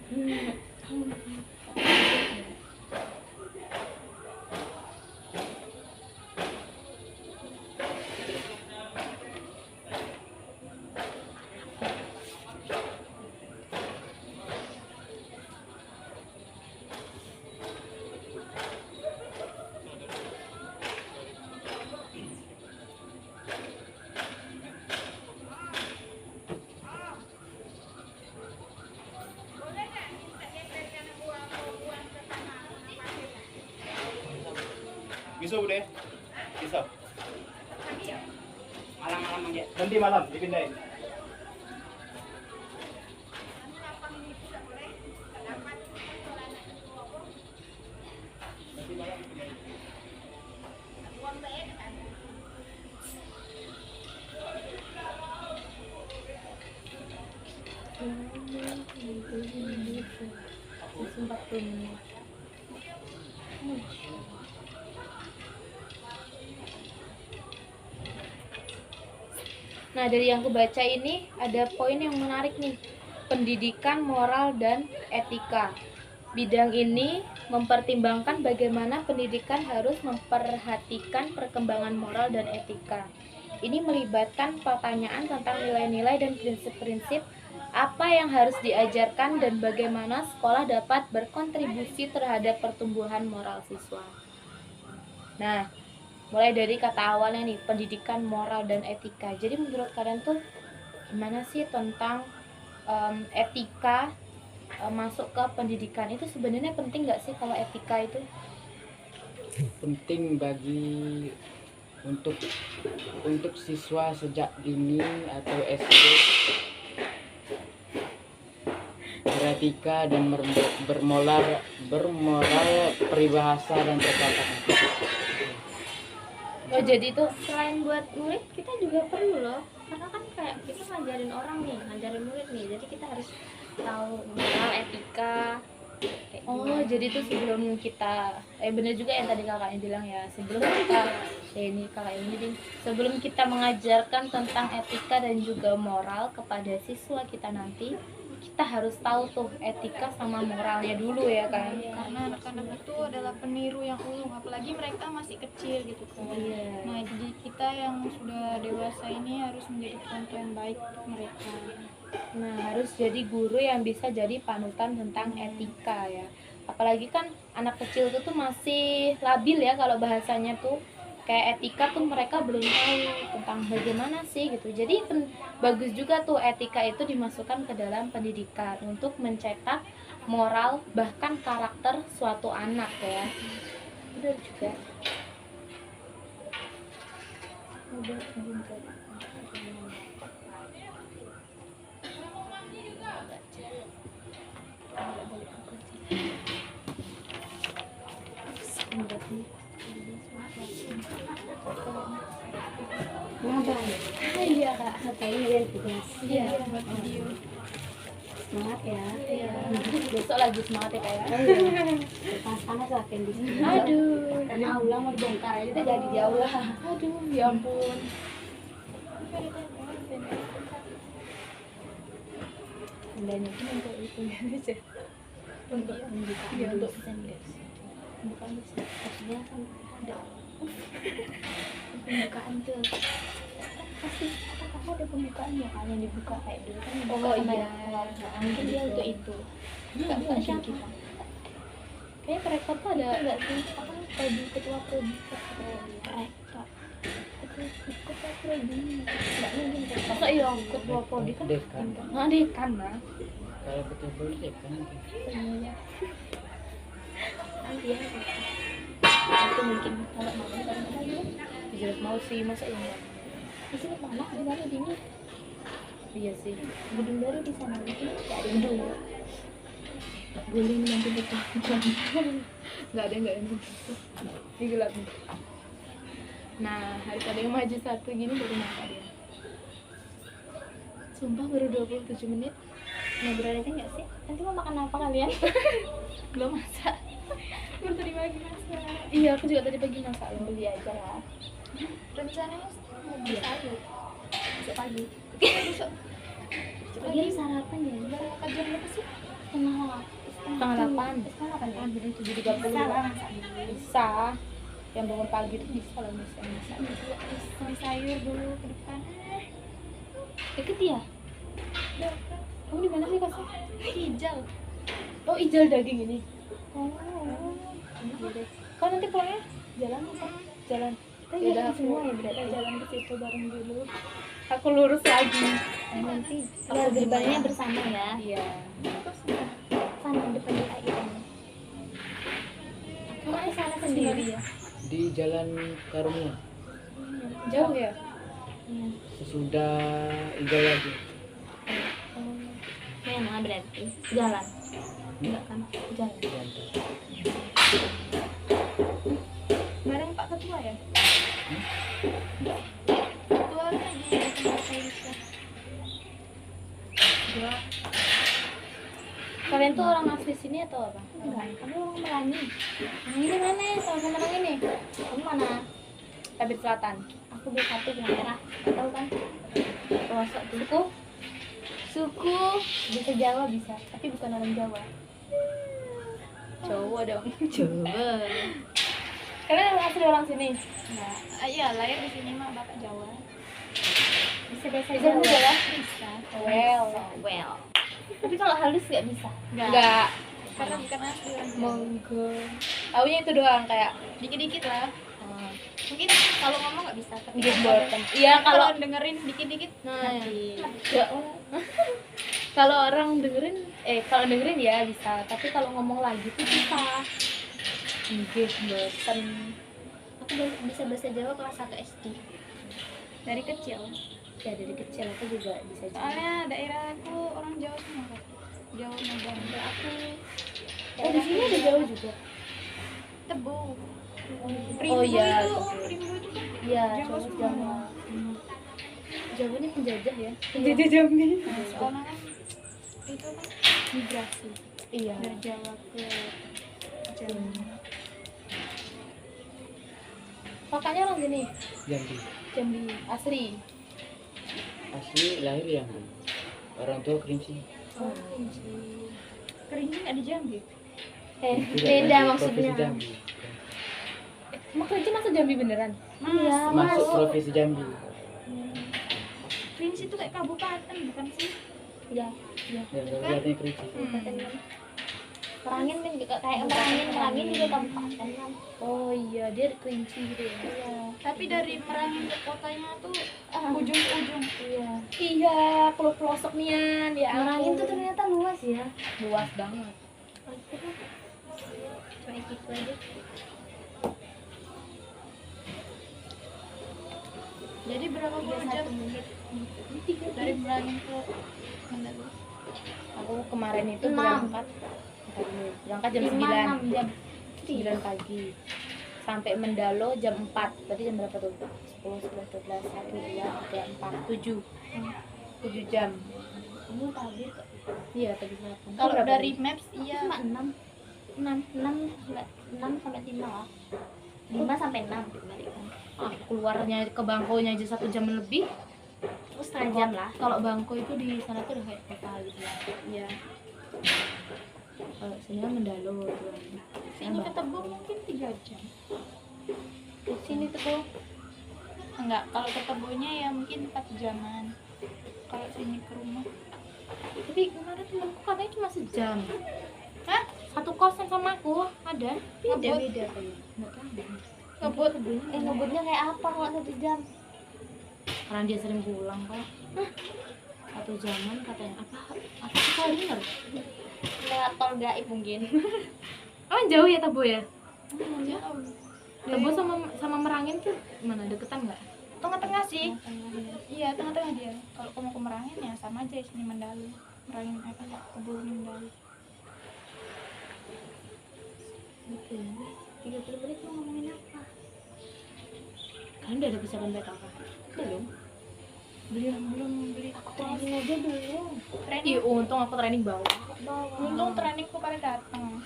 [SPEAKER 5] Bisa udah, bisa. Malam-malam aja. Nanti malam dipindahin.
[SPEAKER 1] Masih 40 menit. Nah, dari yang aku baca ini ada poin yang menarik nih. Pendidikan moral dan etika. Bidang ini mempertimbangkan bagaimana pendidikan harus memperhatikan perkembangan moral dan etika. Ini melibatkan pertanyaan tentang nilai-nilai dan prinsip-prinsip apa yang harus diajarkan dan bagaimana sekolah dapat berkontribusi terhadap pertumbuhan moral siswa. Nah, mulai dari kata awalnya nih, pendidikan moral dan etika. Jadi menurut kalian tuh gimana sih tentang etika masuk ke pendidikan? Itu sebenarnya penting nggak sih kalau etika itu?
[SPEAKER 2] Penting bagi untuk siswa sejak dini atau SD, beretika dan bermoral peribahasa dan perkataan.
[SPEAKER 1] Oh, jadi itu
[SPEAKER 3] Selain buat murid, kita juga perlu loh. Karena kan kayak kita ngajarin orang nih, ngajarin murid nih. Jadi kita harus tahu moral etika kayak
[SPEAKER 1] Oh,
[SPEAKER 3] gimana.
[SPEAKER 1] jadi tuh sebelum kita bener juga yang tadi kakaknya bilang ya, sebelum kita ini kakak ini ding, sebelum kita mengajarkan tentang etika dan juga moral kepada siswa kita nanti, kita harus tahu tuh etika sama moralnya dulu ya kan.
[SPEAKER 4] Karena anak-anak itu adalah peniru yang ulung, apalagi mereka masih kecil gitu kan.
[SPEAKER 1] Iya.
[SPEAKER 4] Nah, jadi kita yang sudah dewasa ini harus menjadi contoh yang baik untuk mereka.
[SPEAKER 1] Nah, harus jadi guru yang bisa jadi panutan tentang etika ya. Apalagi kan anak kecil itu tuh masih labil ya kalau bahasanya tuh. Kayak etika tuh mereka belum tahu tentang bagaimana sih gitu. Jadi bagus juga tuh etika itu dimasukkan ke dalam pendidikan untuk mencetak moral bahkan karakter suatu anak ya. Benar juga.
[SPEAKER 3] Iya kak, katanya ada tugas.
[SPEAKER 1] Iya.
[SPEAKER 3] Semangat ya.
[SPEAKER 1] Iya. Besok lagi semangat ya kayak.
[SPEAKER 3] Panas lah kan di sini.
[SPEAKER 1] Aduh.
[SPEAKER 3] Dan aula mau dibongkar aja
[SPEAKER 1] Kita
[SPEAKER 3] udah
[SPEAKER 1] jadi di aula. Aduh, ya ampun. Tandanya itu untuk itu ya aja. Untuk iya untuk bukan
[SPEAKER 3] maksudnya kan ada pembukaan tuh pasti kamu ada pembukaan ya kan yang dibuka kayak dulu kan dibuka
[SPEAKER 1] Oh
[SPEAKER 3] sama
[SPEAKER 1] iya.
[SPEAKER 3] mungkin dia untuk itu nggak
[SPEAKER 1] Bukan
[SPEAKER 3] mungkin
[SPEAKER 1] siapa?
[SPEAKER 3] kita
[SPEAKER 1] Kayaknya mereka tuh ada
[SPEAKER 3] nggak sih apa prodi ketua prodi rektor ketua prodi nggak mungkin kan
[SPEAKER 1] masa iya ketua prodi kan
[SPEAKER 2] Dekan.
[SPEAKER 1] nah dekan lah.
[SPEAKER 2] Kalau betul boleh kan
[SPEAKER 3] nanti ya itu mungkin kalau mau kadang-kadang ya
[SPEAKER 1] Jelas mau sih masa iya.
[SPEAKER 3] di sini mana di mana di ini
[SPEAKER 1] Iya sih.
[SPEAKER 3] gedung baru di sana mungkin nggak ada gedung
[SPEAKER 1] Guling nanti betul. Nggak ada ini gelap nih. Nah, harus ada yang maju satu gini baru makan dia. Sumpah baru 27 menit.
[SPEAKER 3] ngobrol aja nggak sih nanti mau makan apa kalian
[SPEAKER 1] Belum masak.
[SPEAKER 4] Baru tadi pagi masak.
[SPEAKER 1] Iya, aku juga tadi pagi masak loh.
[SPEAKER 3] beli aja lah
[SPEAKER 4] Rencananya mau beli sayur.
[SPEAKER 3] besok pagi
[SPEAKER 4] Besok
[SPEAKER 3] lagi sarapan ya
[SPEAKER 4] kajian apa sih?
[SPEAKER 1] Setengah 8.
[SPEAKER 3] setengah 8 ya
[SPEAKER 1] Jadi 7.30.
[SPEAKER 3] bisa lah masak
[SPEAKER 1] Bisa. Yang bangun pagi itu bisa lah bisa masak.
[SPEAKER 4] Beli sayur dulu ke depan.
[SPEAKER 1] Deket ya? Kamu di mana sih kasih?
[SPEAKER 4] Hijau.
[SPEAKER 1] Oh, ijal daging ini.
[SPEAKER 3] oh
[SPEAKER 1] Kau nanti pulangnya jalan apa? Jalan.
[SPEAKER 3] kita
[SPEAKER 1] Yaudah,
[SPEAKER 3] jalan
[SPEAKER 1] aku
[SPEAKER 3] semua ya berarti
[SPEAKER 1] kita jalan ke situ bareng dulu. Aku lurus lagi.
[SPEAKER 3] nanti
[SPEAKER 1] Aku
[SPEAKER 3] ya gerbangnya
[SPEAKER 1] gimana?
[SPEAKER 3] bersama ya
[SPEAKER 1] Iya.
[SPEAKER 3] sana depan DKI kamu di sana sendiri ya
[SPEAKER 2] di Jalan Karunia
[SPEAKER 1] Jauh ya?
[SPEAKER 3] iya
[SPEAKER 2] sesudah Iga lagi.
[SPEAKER 3] memang berarti jalan enggak kan jalan
[SPEAKER 4] Bareng Pak Ketua ya? Ketua lagi bahasa Indonesia.
[SPEAKER 1] Kalian tuh orang asli sini atau apa?
[SPEAKER 3] enggak kamu orang Melangi
[SPEAKER 1] Yang ini mana? Sama-sama yang ini?
[SPEAKER 3] kamu mana
[SPEAKER 1] Tabit Selatan.
[SPEAKER 3] aku B1 benang merah tahu kan
[SPEAKER 1] Pelosok suku?
[SPEAKER 3] suku bisa Jawa bisa tapi bukan orang Jawa
[SPEAKER 1] Jawa dong.
[SPEAKER 3] coba
[SPEAKER 1] Kalian asli orang sini?
[SPEAKER 3] enggak
[SPEAKER 4] Iya, lahir di sini mah Bapak Jawa.
[SPEAKER 3] bisa bahasa
[SPEAKER 1] Bisa
[SPEAKER 3] Jawa
[SPEAKER 1] Jawa?
[SPEAKER 3] bisa
[SPEAKER 1] Well.
[SPEAKER 3] tapi kalau halus nggak bisa
[SPEAKER 1] Enggak.
[SPEAKER 4] Karena bukan asli orang Jawa.
[SPEAKER 1] Monggo. Taunya itu doang kayak
[SPEAKER 4] Dikit-dikit lah. Mungkin kalau ngomong nggak bisa, tapi
[SPEAKER 1] Nggih,
[SPEAKER 4] kalau-
[SPEAKER 1] boten. Iya, kalau
[SPEAKER 4] dengerin dikit-dikit
[SPEAKER 1] nah, ya. Kalau orang dengerin kalau dengerin ya bisa, tapi kalau ngomong lagi tuh susah. Nggih, boten.
[SPEAKER 3] aku bisa bahasa Jawa kelas 1 SD
[SPEAKER 4] dari kecil.
[SPEAKER 1] Ya dari kecil aku juga bisa juga.
[SPEAKER 4] Soalnya daerah aku orang Jawa semua kan. Jawa Medan. Aku
[SPEAKER 1] Oh, di sini ada Jawa juga.
[SPEAKER 4] Tebu.
[SPEAKER 1] Oh iya,
[SPEAKER 4] itu,
[SPEAKER 1] Tebu.
[SPEAKER 4] Rimbo itu kan
[SPEAKER 1] Iya,
[SPEAKER 4] Jawa
[SPEAKER 1] Jawa
[SPEAKER 4] semua.
[SPEAKER 1] Jawa. Jawa ini penjajah ya.
[SPEAKER 4] Penjajah Jambi. Soalnya kan itu kan migrasi
[SPEAKER 1] Iya.
[SPEAKER 4] dari Jawa ke Jambi.
[SPEAKER 1] Kakaknya orang sini,
[SPEAKER 2] Jambi.
[SPEAKER 1] Jambi asli.
[SPEAKER 2] Asli lahir ya. Orang tua Kerinci.
[SPEAKER 1] Oh.
[SPEAKER 4] Kerinci nggak di Jambi?
[SPEAKER 2] Tidak
[SPEAKER 3] beda
[SPEAKER 2] lagi
[SPEAKER 3] maksudnya.
[SPEAKER 2] Provinsi Jambi.
[SPEAKER 1] Emang Kerinci masuk Jambi beneran?
[SPEAKER 3] Iya,
[SPEAKER 2] Masuk
[SPEAKER 3] masuk.
[SPEAKER 2] Provinsi Jambi.
[SPEAKER 4] Kerinci itu kayak kabupaten bukan sih?
[SPEAKER 1] Iya.
[SPEAKER 2] Ya, kabupaten Kerinci.
[SPEAKER 3] Merangin kan juga kayak Merangin juga kabupaten kan.
[SPEAKER 1] Oh iya, dia Kerinci gitu ya.
[SPEAKER 3] Iya.
[SPEAKER 4] Tapi dari Merangin ke kotanya tuh ujung ke ujung.
[SPEAKER 3] Iya.
[SPEAKER 1] Iya, pelosok nian ya.
[SPEAKER 3] Merangin
[SPEAKER 1] ampun.
[SPEAKER 3] tuh ternyata luas ya.
[SPEAKER 1] luas banget.
[SPEAKER 3] Cuma gitu aja.
[SPEAKER 4] Jadi berapa puluh jam
[SPEAKER 3] 31 menit.
[SPEAKER 4] dari Merangin ke Mandalo?
[SPEAKER 1] Aku kemarin itu
[SPEAKER 3] 6.
[SPEAKER 1] berangkat jam 9.
[SPEAKER 3] 5-6 jam.
[SPEAKER 1] 9 pagi. Sampai Mendalo jam 4. Tadi jam berapa tuh? 10, 11, 12, 1, 2, 3, 4, 7. 7 jam.
[SPEAKER 3] Kamu tadi kok.
[SPEAKER 1] Iya, tadi berapa?
[SPEAKER 4] Kalau
[SPEAKER 1] Berapa
[SPEAKER 4] dari
[SPEAKER 1] tadi?
[SPEAKER 4] Maps iya.
[SPEAKER 3] Cuma 6 sampai 5 lah. 5 sampai 6 dibalikan.
[SPEAKER 1] Ah, keluarnya ke Bangkonya aja 1 jam lebih.
[SPEAKER 3] Terus setengah jam lah.
[SPEAKER 1] Kalau Bangko itu di sana tuh udah kayak kota gitu ya.
[SPEAKER 4] Iya.
[SPEAKER 1] Kalau sini kan Mendalo tuh.
[SPEAKER 4] Sini ke Tebo mungkin 3 jam.
[SPEAKER 1] Ke sini tuh
[SPEAKER 4] Enggak, kalau ke Tebonya ya mungkin 4 jaman. Kalau sini ke rumah.
[SPEAKER 1] tapi kemarin temanku katanya cuma sejam.
[SPEAKER 4] Hah?
[SPEAKER 1] Satu kosan sama aku ada.
[SPEAKER 4] Ngebut.
[SPEAKER 1] Beda kayaknya. Enggak tahu.
[SPEAKER 4] Ngebut.
[SPEAKER 3] Ngebutnya kayak apa kalau 1 jam?
[SPEAKER 1] Karena dia sering pulang kok. 1 jaman katanya. Apa sih kau dengar?
[SPEAKER 3] Lewat tol gaib mungkin.
[SPEAKER 1] Oh jauh ya Tebo ya?
[SPEAKER 4] Jauh.
[SPEAKER 1] Tebo sama Merangin tuh mana deketan nggak?
[SPEAKER 4] Tengah-tengah sih. Iya, tengah-tengah dia. Kalau kamu ke Merangin ya sama aja sini Mandalo. Merangin apa? Tebo Mandalo.
[SPEAKER 1] Gitu ya.
[SPEAKER 3] 30 menit mau ngomongin apa?
[SPEAKER 1] Kalian udah ada persiapan baik apa? Belum.
[SPEAKER 4] Belum beli.
[SPEAKER 3] Training aja dulu.
[SPEAKER 4] Training.
[SPEAKER 1] Ih, untung aku training bawa.
[SPEAKER 4] Untung trainingku pada datang.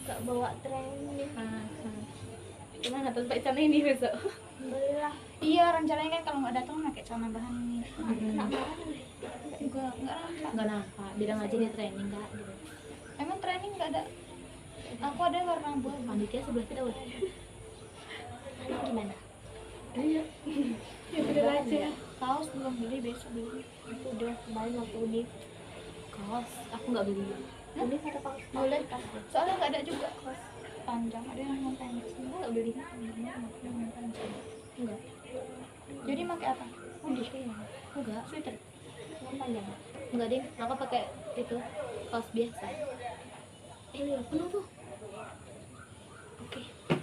[SPEAKER 3] Gak bawa training.
[SPEAKER 1] Gimana tuh Pak Cana ini besok?
[SPEAKER 3] Belilah.
[SPEAKER 4] Iya, rencananya kan kalau nggak datang pakai celana bahan ini.
[SPEAKER 3] Nak marah.
[SPEAKER 4] Enggak nampak.
[SPEAKER 1] Enggak nampak, bilang aja dia training kak gitu.
[SPEAKER 4] Emang training nggak ada? Aku ada warna abu.
[SPEAKER 1] Panitia sebelah kita udah.
[SPEAKER 3] Gimana?
[SPEAKER 1] Iya. Ya udah aja.
[SPEAKER 4] Kaos belum beli, besok beli.
[SPEAKER 3] Itu udah kemarin waktu univ.
[SPEAKER 1] Kaos, aku nggak beli.
[SPEAKER 3] Univ ada kaos
[SPEAKER 4] Boleh. Soalnya nggak ada juga kaos panjang. Ada yang pendek.
[SPEAKER 3] Semua nggak beli.
[SPEAKER 1] Enggak.
[SPEAKER 4] Jadi pakai apa?
[SPEAKER 3] Hoodie.
[SPEAKER 1] Enggak. Sweater.
[SPEAKER 3] Yang panjang.
[SPEAKER 1] Enggak deh, aku pakai itu kaos biasa.
[SPEAKER 3] Ini penuh tuh. Oke.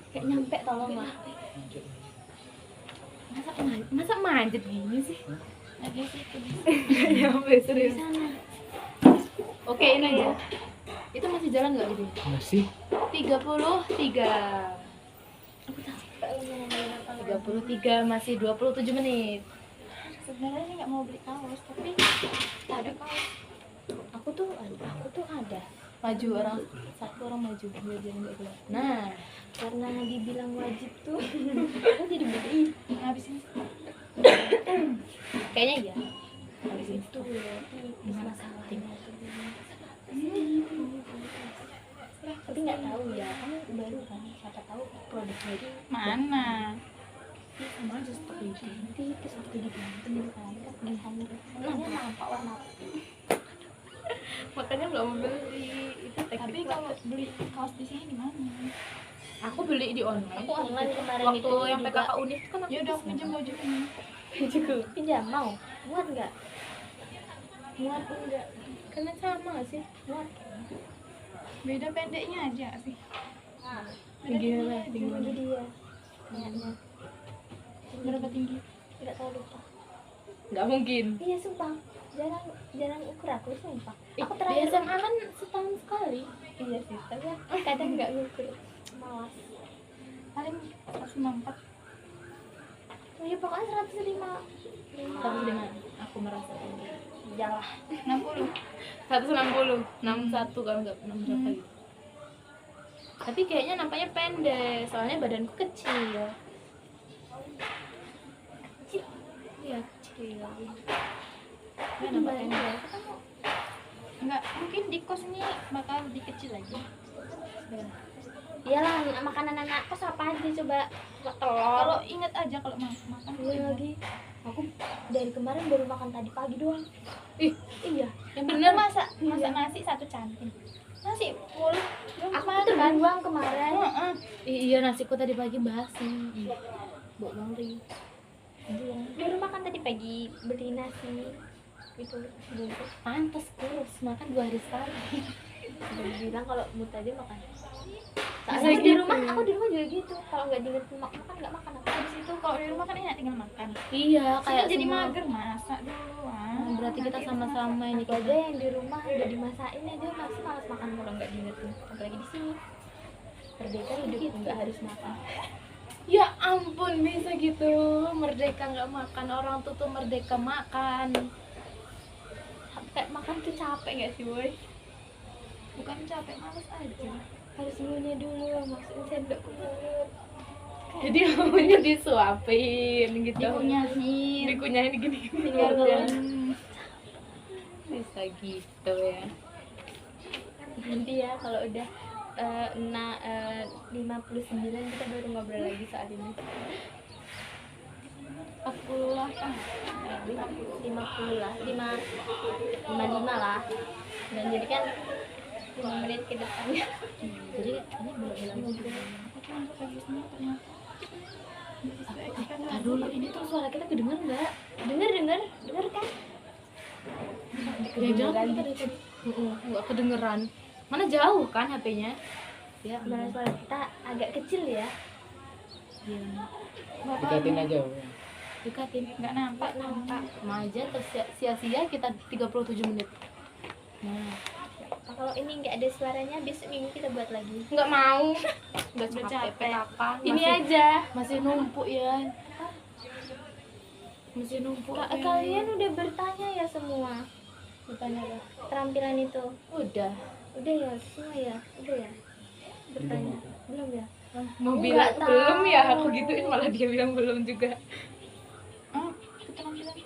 [SPEAKER 3] Kayak nyampe tolong lah.
[SPEAKER 1] Masa manjat gini sih?
[SPEAKER 4] Lagi situ.
[SPEAKER 1] Enggak nyampe serius.
[SPEAKER 3] Di sana.
[SPEAKER 1] Oke, ini aja. Itu masih jalan nggak gitu?
[SPEAKER 2] Masih
[SPEAKER 1] 33.
[SPEAKER 3] Aku capek lu ngomongin apa lagi.
[SPEAKER 1] 33 masih 27 menit.
[SPEAKER 4] Sebenarnya ini nggak mau beli kaos, tapi ada kaos.
[SPEAKER 1] Aku tuh ada. Maju orang satu orang maju biar dia nggak keluar. Nah,
[SPEAKER 3] Karena dibilang wajib tuh. Aku jadi beli.
[SPEAKER 4] Ngabisin.
[SPEAKER 1] kayaknya iya. Habis itu.
[SPEAKER 3] Itu loh. Ini masalahnya. Tapi nggak tahu ya. Kamu baru kan. Siapa tahu produknya itu
[SPEAKER 4] Mana?
[SPEAKER 1] Sama aja seperti itu.
[SPEAKER 3] nanti terus waktu diganti kan kepilihannya warnanya nampak warna
[SPEAKER 1] Makanya nggak mau beli itu
[SPEAKER 4] Tapi kalau beli kaos di sini di mana?
[SPEAKER 1] aku beli di online.
[SPEAKER 3] aku online kemarin
[SPEAKER 1] Waktu
[SPEAKER 3] itu
[SPEAKER 1] yang
[SPEAKER 3] juga
[SPEAKER 1] PKK Unif kan aku
[SPEAKER 4] Ya udah aku
[SPEAKER 1] pesen.
[SPEAKER 4] pinjam baju ini.
[SPEAKER 3] pinjam mau muat nggak muat enggak
[SPEAKER 1] Karena sama nggak sih?
[SPEAKER 3] muat
[SPEAKER 4] Beda pendeknya aja sih.
[SPEAKER 1] Gimana?
[SPEAKER 3] cuma jadi ya kayaknya
[SPEAKER 4] Berapa tinggi?
[SPEAKER 3] nggak tahu lupa
[SPEAKER 1] Nggak mungkin.
[SPEAKER 3] iya sumpah jarang ukur aku sumpah aku
[SPEAKER 1] Di
[SPEAKER 3] terakhir
[SPEAKER 1] SMA kan setahun sekali.
[SPEAKER 3] iya sih tapi aku kadang nggak ngukur malas
[SPEAKER 4] Paling 194.
[SPEAKER 3] oh ya pokoknya 105
[SPEAKER 1] Tapi dengan aku merasa tinggi.
[SPEAKER 3] jalah.
[SPEAKER 4] 60.
[SPEAKER 1] 160, 61 kalau nggak 6 berapa gitu. Tapi kayaknya nampaknya pendek, soalnya badanku kecil. Iya kecil.
[SPEAKER 3] Itu banyak.
[SPEAKER 4] Enggak, mungkin di kos ini bakal lebih kecil lagi.
[SPEAKER 3] Iyalah, makanan anak kos apa aja coba? Telur.
[SPEAKER 4] Kalau ingat aja kalau makan.
[SPEAKER 3] Iya lagi. Aku dari kemarin baru makan tadi pagi doang.
[SPEAKER 1] Ih,
[SPEAKER 3] Iya.
[SPEAKER 1] yang
[SPEAKER 4] Aku
[SPEAKER 1] bener.
[SPEAKER 4] masak nasi satu canting. Nasi full. Belum
[SPEAKER 3] Aku
[SPEAKER 4] makan.
[SPEAKER 3] terbuang kemarin.
[SPEAKER 4] Heeh.
[SPEAKER 1] Iya, nasiku tadi pagi basi. Bok ngeri.
[SPEAKER 3] Baru makan tadi pagi, beli nasi itu bungkus.
[SPEAKER 1] Pantes kurus, makan 2 hari sekali.
[SPEAKER 3] Udah bilang kalau mood aja makan.
[SPEAKER 1] Bisa
[SPEAKER 3] Soalnya
[SPEAKER 1] gitu
[SPEAKER 3] aku di rumah juga gitu. Kalau nggak diingetin makan nggak makan aku.
[SPEAKER 4] Habis itu kalau di rumah kan enak tinggal makan.
[SPEAKER 1] Iya,
[SPEAKER 4] Kayak
[SPEAKER 1] kayak
[SPEAKER 4] jadi
[SPEAKER 1] semua.
[SPEAKER 4] mager masak dulu.
[SPEAKER 1] Nah, berarti kita sama-sama ini
[SPEAKER 3] Aku aja yang di rumah udah dimasakin aja masih malas makan kalau nggak diingetin. Apalagi di sini. Merdeka hidup nggak harus makan.
[SPEAKER 1] Ya ampun, bisa gitu. Merdeka nggak makan, orang tuh merdeka makan.
[SPEAKER 3] Kayak makan tuh capek nggak sih boy?
[SPEAKER 4] Bukan capek, males aja.
[SPEAKER 3] Harus ngunyah dulu, masukin sendok ke mulut.
[SPEAKER 1] Jadi maunya disuapin gitu.
[SPEAKER 4] Dikunyahin.
[SPEAKER 1] Dikunyahin gini.
[SPEAKER 3] Tinggal ngeluh.
[SPEAKER 1] Bisa gitu ya.
[SPEAKER 3] Nanti ya kalau udah 59 kita baru ngobrol lagi soal ini.
[SPEAKER 4] 40 lah kan.
[SPEAKER 3] 50 lah, 55 lah. Dan jadi kan 5 menit ke depannya.
[SPEAKER 1] Jadi ini belum
[SPEAKER 4] Aku cuma untuk lagi semua ternyata.
[SPEAKER 1] dulu ini tuh suara kita kedengeran nggak?
[SPEAKER 3] Denger kan?
[SPEAKER 1] Jangan kita dari tadi nggak kedengeran. Mana jauh kan HP-nya? Ya,
[SPEAKER 3] Gimana suara kita agak kecil ya?
[SPEAKER 2] Dekatin aja.
[SPEAKER 1] dekatin.
[SPEAKER 4] Nggak nampak.
[SPEAKER 1] Sama aja terus sia-sia kita 37 menit. Nah,
[SPEAKER 3] Kalau ini nggak ada suaranya, besok minggu kita buat lagi.
[SPEAKER 1] nggak mau. Udah
[SPEAKER 4] Udah
[SPEAKER 1] capek.
[SPEAKER 4] capek.
[SPEAKER 1] Kapan?
[SPEAKER 3] Ini
[SPEAKER 1] Masih-
[SPEAKER 3] aja.
[SPEAKER 1] masih numpuk ya. Masih numpuk.
[SPEAKER 3] Kalian udah bertanya ya semua?
[SPEAKER 1] bertanya apa?
[SPEAKER 3] Keterampilan itu.
[SPEAKER 1] Udah.
[SPEAKER 3] Udah ya, semua ya? Udah ya? Bertanya. Belum ya?
[SPEAKER 1] Mau
[SPEAKER 3] Aku
[SPEAKER 1] bilang
[SPEAKER 3] nggak
[SPEAKER 1] belum ya,
[SPEAKER 3] tahu.
[SPEAKER 1] aku gituin malah dia bilang belum juga.
[SPEAKER 4] Oh, keterampilan.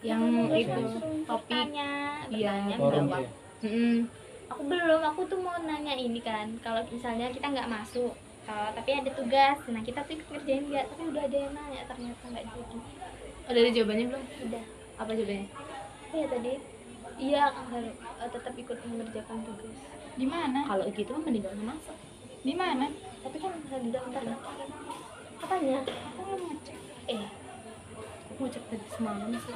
[SPEAKER 1] Yang itu topik.
[SPEAKER 3] Bertanya,
[SPEAKER 1] Iya,
[SPEAKER 3] bertanya,
[SPEAKER 2] Forum
[SPEAKER 3] menjawab.
[SPEAKER 2] ya.
[SPEAKER 3] Aku belum, aku tuh mau nanya ini kan. Kalau misalnya kita nggak masuk, tapi ada tugas, nah kita tuh ikut ngerjain nggak? Tapi udah ada yang nanya, ternyata nggak jadi.
[SPEAKER 1] Ada jawabannya belum?
[SPEAKER 3] Udah.
[SPEAKER 1] Apa jawabannya?
[SPEAKER 3] Apa ya tadi? Iya, harus tetap ikut mengerjakan tugas.
[SPEAKER 4] Di mana?
[SPEAKER 1] Kalau gitu mah mending gak usah masuk.
[SPEAKER 4] Di mana?
[SPEAKER 3] Tapi kan harus daftar. Apanya?
[SPEAKER 4] Aku belum ngecek.
[SPEAKER 1] Aku mau cek tadi semalam sih.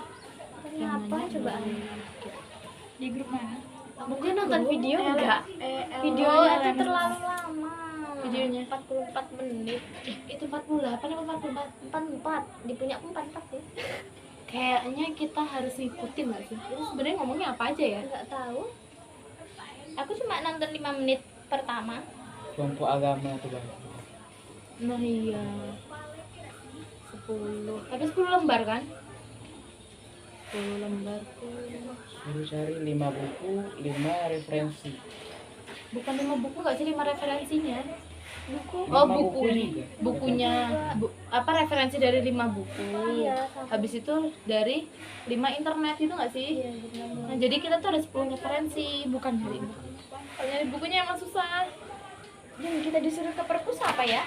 [SPEAKER 3] Apanya apa? Coba.
[SPEAKER 4] Di grup mana?
[SPEAKER 3] Mungkin nonton video enggak? Video itu terlalu lama.
[SPEAKER 1] Videonya?
[SPEAKER 3] 44 menit.
[SPEAKER 1] Itu 48 apa 44?
[SPEAKER 3] 44. Di punya aku 44 sih.
[SPEAKER 1] Kayaknya kita harus ngikutin gak sih? Itu sebenarnya ngomongnya apa aja ya?
[SPEAKER 3] Enggak tahu. Aku cuma nonton 5 menit pertama.
[SPEAKER 2] Kelompok agama tuh bang.
[SPEAKER 1] Nah iya. 10. Tapi 10 lembar kan? 10 lembar tuh.
[SPEAKER 2] Suruh cari 5 buku, 5 referensi.
[SPEAKER 1] Bukan 5 buku gak sih 5 referensinya?
[SPEAKER 3] Buku.
[SPEAKER 1] Oh,
[SPEAKER 2] 5
[SPEAKER 1] buku.
[SPEAKER 2] juga.
[SPEAKER 1] Bukunya apa referensi dari 5 buku.
[SPEAKER 3] Iya, sama.
[SPEAKER 1] Habis itu dari 5 internet itu nggak sih?
[SPEAKER 3] Iya, benar.
[SPEAKER 1] Nah, jadi kita tuh ada 10 referensi, bukan dari kalau nyari bukunya emang susah.
[SPEAKER 3] Dan kita disuruh ke perpus apa ya?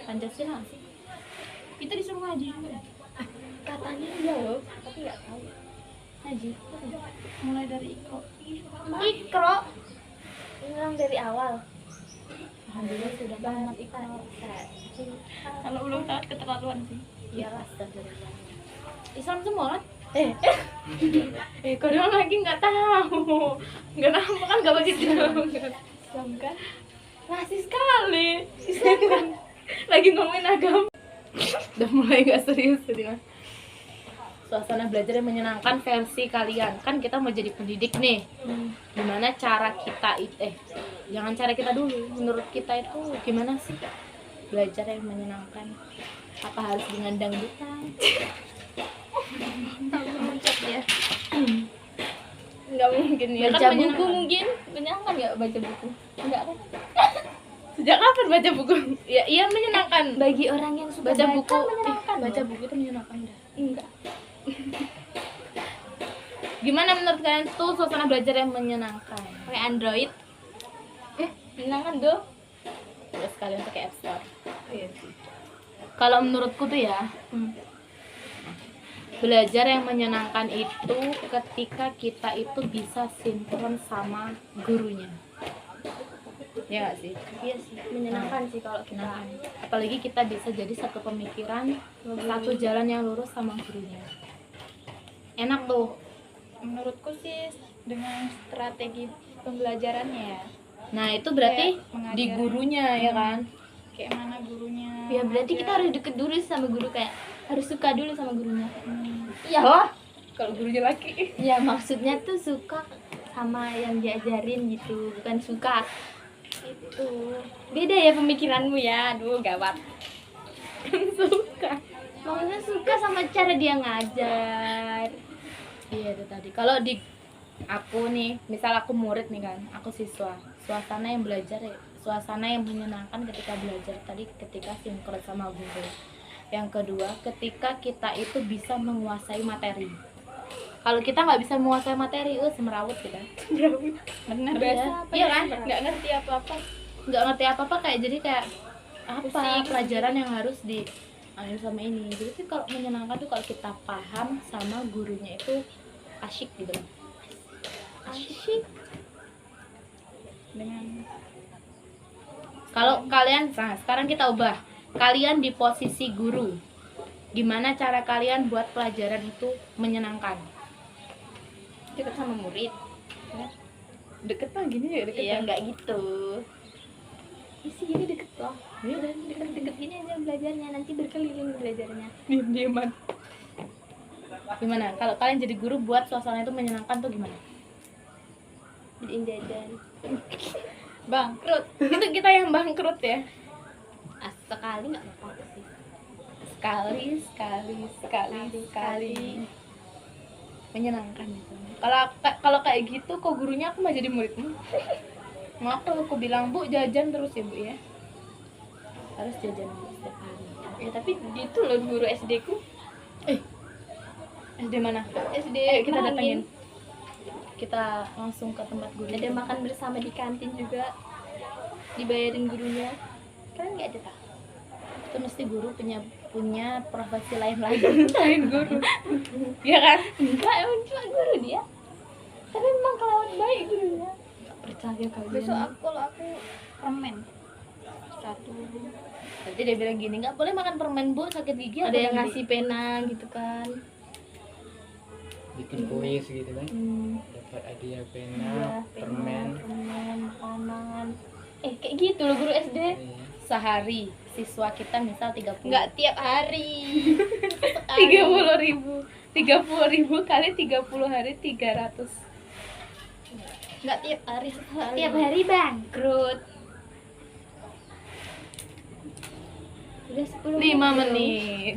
[SPEAKER 1] Pancasila nggak sih?
[SPEAKER 4] Kita disuruh ngaji juga.
[SPEAKER 3] Katanya iya loh, tapi nggak tahu.
[SPEAKER 1] Ngaji.
[SPEAKER 4] Mulai dari Iko.
[SPEAKER 3] Ikro. Ngulang dari awal.
[SPEAKER 1] Alhamdulillah sudah
[SPEAKER 3] Banget ikro.
[SPEAKER 4] Kalau belum taat keterlaluan sih.
[SPEAKER 1] Iyalah, astagfirullah. Islam semua kan? Kau doang lagi nggak tahu. Nggak tahu kan nggak begitu.
[SPEAKER 3] Islam kan?
[SPEAKER 1] Masih sekali. Islam kan? Lagi ngomongin agama. Udah mulai nggak serius dia. Suasana belajar yang menyenangkan versi kalian. Kan kita mau jadi pendidik nih. Gimana cara kita jangan cara kita dulu. Menurut kita itu gimana sih belajar yang menyenangkan? Apa harus dengan dangdutan?
[SPEAKER 4] Mencet ya.
[SPEAKER 1] nggak mungkin ya.
[SPEAKER 3] Baca
[SPEAKER 1] Kan
[SPEAKER 3] buku
[SPEAKER 1] menyenangkan.
[SPEAKER 3] mungkin menyenangkan nggak baca buku? Enggak kan?
[SPEAKER 1] Sejak kapan baca buku? Ya, iya menyenangkan.
[SPEAKER 3] Bagi orang yang suka
[SPEAKER 1] Baca buku,
[SPEAKER 3] menyenangkan.
[SPEAKER 1] baca
[SPEAKER 3] loh.
[SPEAKER 1] buku itu menyenangkan dah.
[SPEAKER 3] Enggak.
[SPEAKER 1] Gimana menurut kalian tuh suasana belajar yang menyenangkan?
[SPEAKER 3] Pakai Android. Menyenangkan tuh.
[SPEAKER 1] Terus kalian pakai App Store. Kalau menurutku tuh ya, belajar yang menyenangkan itu ketika kita itu bisa sinkron sama gurunya. Ya nggak sih?
[SPEAKER 3] Iya sih, menyenangkan sih kalau kita.
[SPEAKER 1] Nah, apalagi kita bisa jadi satu pemikiran, satu jalan yang lurus sama gurunya. Enak tuh.
[SPEAKER 4] Menurutku sih dengan strategi pembelajarannya ya.
[SPEAKER 1] Nah, itu berarti
[SPEAKER 4] Kayak mengajar.
[SPEAKER 1] di gurunya ya kan?
[SPEAKER 4] Kayak mana gurunya.
[SPEAKER 3] Ya berarti kita
[SPEAKER 4] mengajar.
[SPEAKER 3] harus deket dulu sama guru, kayak harus suka dulu sama gurunya.
[SPEAKER 1] Iya lah. Kalau gurunya laki.
[SPEAKER 3] Ya maksudnya tuh suka sama yang diajarin gitu, bukan suka. Itu beda ya pemikiranmu ya. Aduh gawat.
[SPEAKER 1] Suka.
[SPEAKER 3] Maksudnya suka sama cara dia ngajar.
[SPEAKER 1] Iya itu tadi. Kalau di aku nih, misal aku murid nih kan, aku siswa. Suasana yang belajar, suasana yang menyenangkan ketika belajar tadi ketika sinkron sama guru. Yang kedua, ketika kita itu bisa menguasai materi. Kalau kita nggak bisa menguasai materi, semerawut kita.
[SPEAKER 4] Bener
[SPEAKER 1] Biasa,
[SPEAKER 4] ya.
[SPEAKER 1] iya kan?
[SPEAKER 4] Nggak ngerti apa-apa.
[SPEAKER 1] Nggak ngerti apa-apa, kayak jadi kayak apa
[SPEAKER 3] Pusing.
[SPEAKER 1] pelajaran yang harus di sama ini. Jadi sih kalau menyenangkan tuh kalau kita paham sama gurunya itu asyik gitu.
[SPEAKER 3] Asyik.
[SPEAKER 4] Dengan
[SPEAKER 1] Kalau kalian, nah sekarang kita ubah. Kalian di posisi guru. Gimana cara kalian buat pelajaran itu menyenangkan?
[SPEAKER 3] Deket sama murid.
[SPEAKER 1] Deket lah gini ya, deket.
[SPEAKER 3] Iya nggak gitu. Isi gini deket loh.
[SPEAKER 1] Ya udah,
[SPEAKER 3] Deket-deket gini aja belajarnya, nanti berkeliling belajarnya.
[SPEAKER 1] diam-diaman. Gimana? Kalau kalian jadi guru buat suasana itu menyenangkan tuh gimana?
[SPEAKER 3] Beliin jajan.
[SPEAKER 1] Bangkrut. Itu kita yang bangkrut ya.
[SPEAKER 3] Sekali nggak apa-apa sih.
[SPEAKER 1] Sekali. Menyenangkan itu. Kalau kayak gitu kok gurunya aku mah jadi muridmu. Mau aku bilang, Bu, jajan terus ya, Bu ya. Harus jajan setiap hari.
[SPEAKER 3] Ya tapi gitu loh guru SD ku.
[SPEAKER 1] SD mana?
[SPEAKER 3] SD
[SPEAKER 1] Kita
[SPEAKER 3] Merangin.
[SPEAKER 1] datengin. Kita langsung ke tempat guru.
[SPEAKER 3] Ada makan bersama di kantin juga. Dibayarin gurunya. Kan nggak ada tak?
[SPEAKER 1] Itu mesti guru punya profesi lain lagi selain guru. Iya kan?
[SPEAKER 3] Enggak, emang cuma guru dia. Tapi memang kelawan baik gurunya.
[SPEAKER 1] Percaya kalian.
[SPEAKER 4] besok kalau aku permen satu.
[SPEAKER 1] Nanti dia bilang gini, nggak boleh makan permen, Bu, sakit gigi.
[SPEAKER 3] Ada
[SPEAKER 1] atau
[SPEAKER 3] yang
[SPEAKER 1] nanti?"
[SPEAKER 3] ngasih pena gitu kan.
[SPEAKER 2] Bikin kuis gitu kan.
[SPEAKER 3] Hmm.
[SPEAKER 2] Dapat hadiah
[SPEAKER 3] Iya,
[SPEAKER 2] pena, permen.
[SPEAKER 3] permen, makanan. Kayak gitu loh guru SD.
[SPEAKER 2] Iya.
[SPEAKER 1] Sehari siswa kita misal 30.
[SPEAKER 3] Nggak tiap hari.
[SPEAKER 1] 30.000. 30.000 kali 30 hari 300.
[SPEAKER 3] Nggak tiap hari, tiap hari bangkrut. Udah 10
[SPEAKER 1] 5 menit.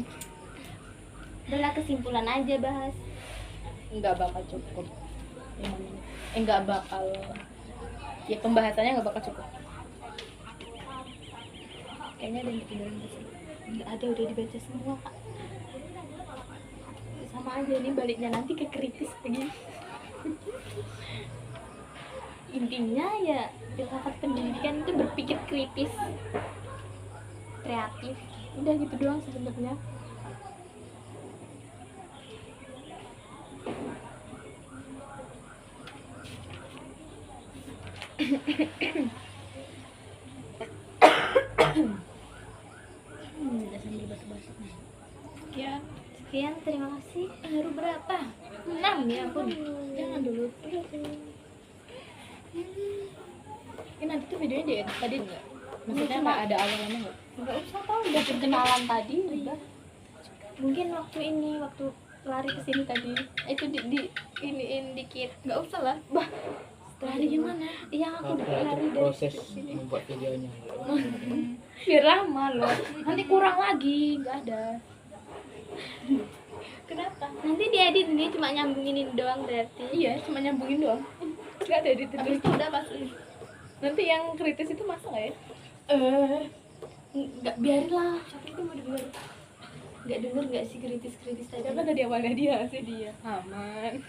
[SPEAKER 3] Udah kesimpulan aja bahas.
[SPEAKER 1] Enggak bakal cukup. 5 menit. Enggak bakal. Ya pembahasannya enggak bakal cukup.
[SPEAKER 3] Kayaknya ada yang ketinggalan di sini. Nggak ada, udah dibaca semua kak. Sama aja nih baliknya nanti ke kritis lagi. Intinya ya filsafat pendidikan itu berpikir kritis, kreatif. Udah gitu doang sebenarnya.
[SPEAKER 1] Udah sambil basa-basi.
[SPEAKER 4] Sekian.
[SPEAKER 3] Sekian, terima kasih.
[SPEAKER 1] Baru berapa? 6 ya ampun. Jangan dulu. Ini nanti tuh videonya diedit tadi enggak? Maksudnya enggak ada awalannya enggak?
[SPEAKER 3] Nggak usah tahu, udah perkenalan tadi udah. Mungkin waktu lari ke sini tadi itu di iniin dikit. Nggak usah lah. Bah,
[SPEAKER 1] Lari gimana?
[SPEAKER 3] yang aku
[SPEAKER 2] Apa
[SPEAKER 3] lari
[SPEAKER 2] itu
[SPEAKER 3] dari
[SPEAKER 2] proses
[SPEAKER 3] sini.
[SPEAKER 2] membuat videonya?
[SPEAKER 1] Biar lama loh. Nanti kurang lagi, enggak ada. Kenapa?
[SPEAKER 3] Nanti diedit nih cuma nyambungin ini doang berarti.
[SPEAKER 1] Iya, cuma nyambungin doang. Nggak ada edit
[SPEAKER 3] Habis itu udah pasti.
[SPEAKER 1] Nanti yang kritis itu masuk nggak ya?
[SPEAKER 3] Nggak, biarin lah. Siapa itu mau denger? Nggak denger nggak sih kritis tadi?
[SPEAKER 1] Siapa tadi awalnya dia sih dia. Aman.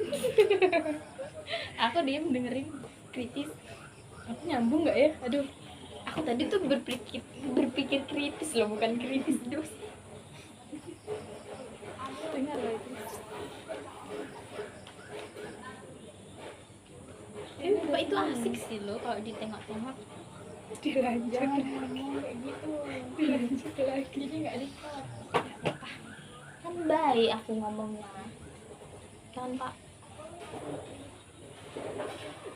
[SPEAKER 1] Aku diem dengerin kritis. Aku nyambung nggak ya? Aduh.
[SPEAKER 3] Aku tadi tuh berpikir kritis loh, bukan kritis dos.
[SPEAKER 1] Dengar loh itu.
[SPEAKER 3] Bapak itu asik sih loh kalau ditengok-tengok.
[SPEAKER 1] Dilanjut.
[SPEAKER 3] Kayak gitu.
[SPEAKER 1] Dilanjut lagi. Ini nggak di
[SPEAKER 3] Kan baik aku ngomongnya. Kan Pak.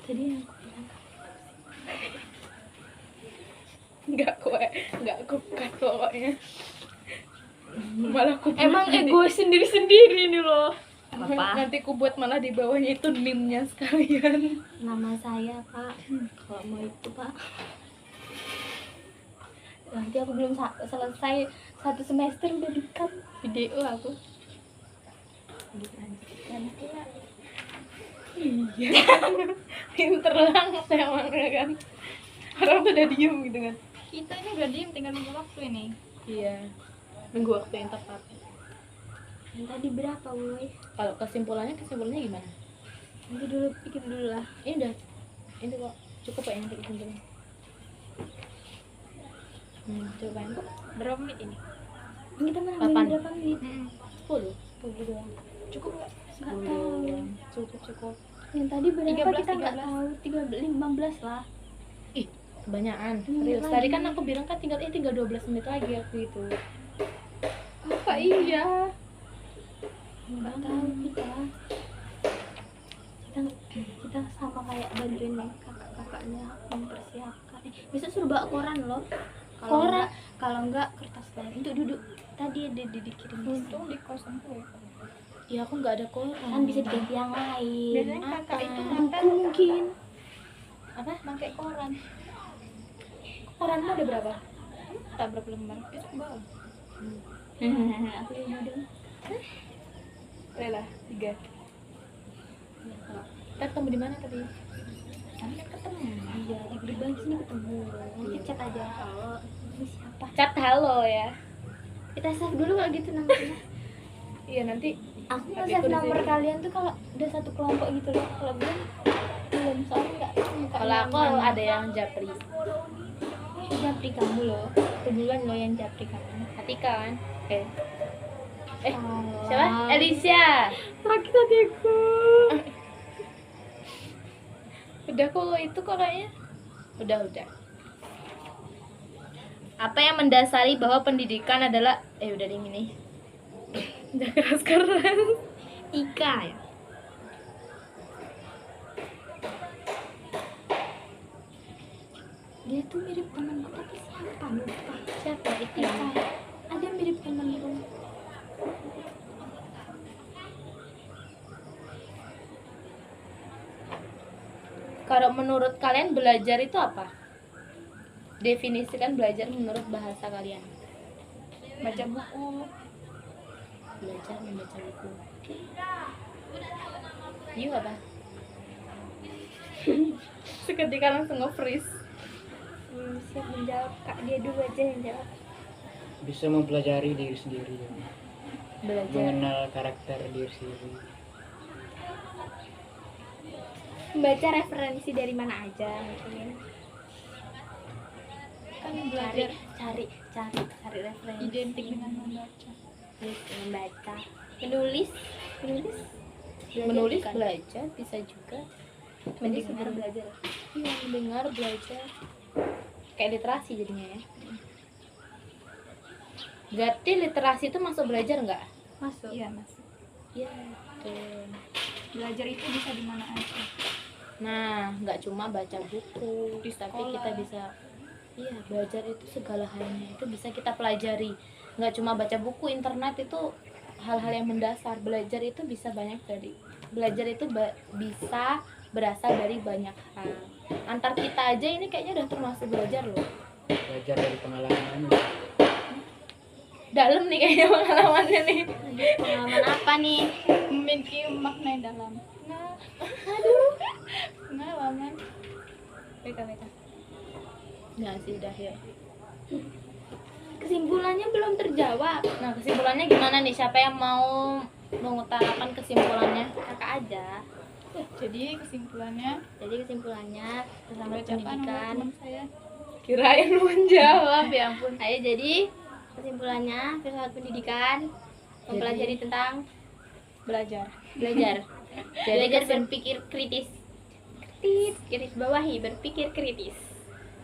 [SPEAKER 3] Tadi yang aku bilang
[SPEAKER 1] nggak kukat pokoknya. Malah ku
[SPEAKER 3] emang egois sendiri nih loh. Apa?
[SPEAKER 1] nanti ku buat malah di bawahnya itu nimnya sekalian.
[SPEAKER 3] Nama saya Pak. Kalau mau itu Pak. Nanti aku belum selesai 1 semester udah di-cut video aku. Dilanjutkan pula.
[SPEAKER 1] Iya. Pinter banget emang kan. Orang tuh udah diem gitu kan.
[SPEAKER 4] Kita ini udah diem, tinggal nunggu waktu ini.
[SPEAKER 1] Iya. Nunggu waktu yang tepat.
[SPEAKER 3] Yang tadi berapa, Woy?
[SPEAKER 1] Kalau kesimpulannya gimana?
[SPEAKER 3] Nanti dulu pikir dulu lah.
[SPEAKER 1] Ini udah. Ini kok cukup ya nanti kesimpulannya. Coba yang
[SPEAKER 4] Berapa menit ini?
[SPEAKER 3] Ini kita mau
[SPEAKER 1] 8.
[SPEAKER 3] ngambil berapa menit?
[SPEAKER 1] 10.
[SPEAKER 3] 10 doang.
[SPEAKER 4] Cukup nggak?
[SPEAKER 3] Nggak tahu.
[SPEAKER 1] Cukup.
[SPEAKER 3] Yang tadi berapa
[SPEAKER 4] 13,
[SPEAKER 3] kita nggak
[SPEAKER 4] 13.
[SPEAKER 3] tahu. 15 lah.
[SPEAKER 1] Ih, kebanyakan.
[SPEAKER 3] Menit
[SPEAKER 1] Reels. Tadi
[SPEAKER 3] lagi.
[SPEAKER 1] kan aku bilang kan tinggal 12 menit lagi aku itu. Apa iya?
[SPEAKER 3] Nggak tahu kita. Kita sama kayak bantuin kakak-kakaknya mempersiapkan. Besok suruh bawa koran loh.
[SPEAKER 1] Koran?
[SPEAKER 3] Kalau enggak kertas lain untuk duduk. Tadi ada dikirim.
[SPEAKER 4] Untung di kosan gue.
[SPEAKER 1] Ya aku nggak ada koran.
[SPEAKER 3] Kan bisa diganti yang lain.
[SPEAKER 4] Biasanya kakak itu
[SPEAKER 3] Buku
[SPEAKER 4] ngantar
[SPEAKER 3] mungkin.
[SPEAKER 1] Apa?
[SPEAKER 4] pakai koran.
[SPEAKER 1] Koranmu ada berapa?
[SPEAKER 4] Tak berapa lembar. Itu bawa.
[SPEAKER 3] Aku yang mau dong.
[SPEAKER 1] Rela, 3. Kita ketemu di mana tadi?
[SPEAKER 4] Nanti kan ketemu.
[SPEAKER 3] Iya, di gerbang sini ketemu. Nanti chat aja kalau ini siapa.
[SPEAKER 1] Chat halo ya.
[SPEAKER 3] Kita save dulu kalau gitu namanya.
[SPEAKER 1] Iya nanti.
[SPEAKER 3] Aku mau
[SPEAKER 1] Tapi
[SPEAKER 3] save
[SPEAKER 1] aku di
[SPEAKER 3] nomor
[SPEAKER 1] sini.
[SPEAKER 3] kalian tuh kalau udah satu kelompok gitu loh. Kalau belum soalnya nggak muka
[SPEAKER 1] Kalau aku
[SPEAKER 3] nyaman.
[SPEAKER 1] ada yang japri.
[SPEAKER 3] Japri kamu loh. Keduluan loh yang japri kamu.
[SPEAKER 1] Atika kan?
[SPEAKER 3] Oh.
[SPEAKER 1] Siapa? Alicia.
[SPEAKER 3] Sakit hatiku.
[SPEAKER 1] Udah kok itu kok kayaknya. Udah. Apa yang mendasari bahwa pendidikan adalah udah di ini. Udah keras.
[SPEAKER 3] Ika ya. Dia tuh mirip temanku tapi siapa lupa.
[SPEAKER 1] Siapa itu?
[SPEAKER 3] Ika. Ada mirip temanku.
[SPEAKER 1] Kalau menurut kalian belajar itu apa? Definisikan belajar menurut bahasa kalian.
[SPEAKER 4] Baca buku.
[SPEAKER 1] Belajar membaca buku. You apa? Seketika langsung nge-freeze.
[SPEAKER 3] Siap menjawab. Kak dia dulu aja yang jawab.
[SPEAKER 2] Bisa mempelajari diri sendiri,
[SPEAKER 1] Belajar.
[SPEAKER 2] mengenal karakter diri sendiri.
[SPEAKER 3] Membaca referensi dari mana aja mungkin.
[SPEAKER 4] Kan
[SPEAKER 3] Cari
[SPEAKER 4] belajar
[SPEAKER 3] referensi.
[SPEAKER 4] identik dengan membaca.
[SPEAKER 3] Membaca. Menulis.
[SPEAKER 1] Menulis
[SPEAKER 3] bukan?
[SPEAKER 1] belajar bisa juga.
[SPEAKER 3] Mendengar
[SPEAKER 1] Jadi
[SPEAKER 3] belajar.
[SPEAKER 1] Iya, mendengar belajar. Kayak literasi jadinya ya. Berarti literasi itu masuk belajar nggak?
[SPEAKER 3] Masuk.
[SPEAKER 4] Iya, masuk.
[SPEAKER 1] Iya. Betul.
[SPEAKER 4] Belajar itu bisa di mana aja.
[SPEAKER 1] Nah, nggak cuma baca buku,
[SPEAKER 4] Di
[SPEAKER 1] tapi
[SPEAKER 4] sekolah.
[SPEAKER 1] kita bisa, iya belajar itu segala halnya itu bisa kita pelajari. Nggak cuma baca buku, internet itu hal-hal yang mendasar. Belajar itu bisa banyak dari, belajar itu bisa berasal dari banyak hal. Antar kita aja ini kayaknya udah termasuk belajar loh.
[SPEAKER 2] Belajar dari pengalaman.
[SPEAKER 1] dalam nih kayaknya pengalamannya nih.
[SPEAKER 3] Pengalaman apa nih?
[SPEAKER 4] Memiliki makna yang dalam. Nah, pengalaman. Beka.
[SPEAKER 1] Nggak sih, udah ya.
[SPEAKER 3] Kesimpulannya belum terjawab.
[SPEAKER 1] Nah, kesimpulannya gimana nih? Siapa yang mau mengutarakan kesimpulannya?
[SPEAKER 3] Kakak aja.
[SPEAKER 4] Jadi kesimpulannya,
[SPEAKER 3] Bersama
[SPEAKER 4] baca apa nama
[SPEAKER 3] pendidikan.
[SPEAKER 4] teman saya?
[SPEAKER 1] Kirain lu menjawab, ya ampun.
[SPEAKER 3] Ayo, jadi kesimpulannya filsafat pendidikan mempelajari tentang
[SPEAKER 4] Belajar.
[SPEAKER 3] belajar.
[SPEAKER 1] Jadi
[SPEAKER 3] Belajar berpikir kritis. Kritis bawahi berpikir kritis.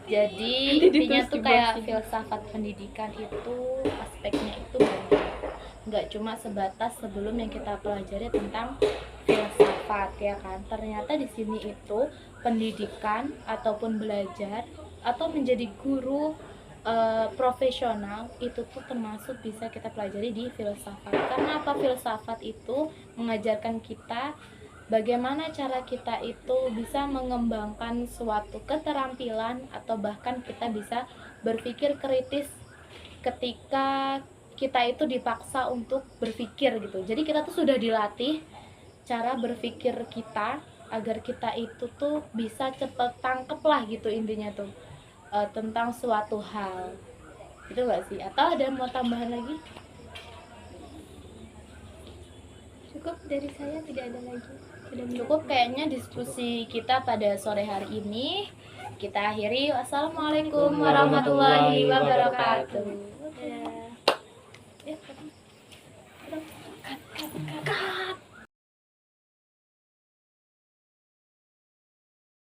[SPEAKER 1] Jadi intinya tuh kayak filsafat pendidikan itu aspeknya itu banyak. Nggak cuma sebatas sebelum yang kita pelajari tentang filsafat ya kan. Ternyata di sini itu pendidikan ataupun belajar atau menjadi guru profesional itu tuh termasuk bisa kita pelajari di filsafat. Karena apa? Filsafat itu mengajarkan kita bagaimana cara kita itu bisa mengembangkan suatu keterampilan atau bahkan kita bisa berpikir kritis ketika kita itu dipaksa untuk berpikir gitu. Jadi kita tuh sudah dilatih cara berpikir kita agar kita itu tuh bisa cepet tangkep lah gitu intinya tuh tentang suatu hal. Itu gak sih? Atau ada yang mau tambahan lagi?
[SPEAKER 3] Cukup dari saya, tidak ada lagi. Sudah
[SPEAKER 1] Cukup kayaknya diskusi kita pada sore hari ini. Kita akhiri. Wassalamualaikum warahmatullahi wabarakatuh.
[SPEAKER 3] Dadah.
[SPEAKER 1] Cut.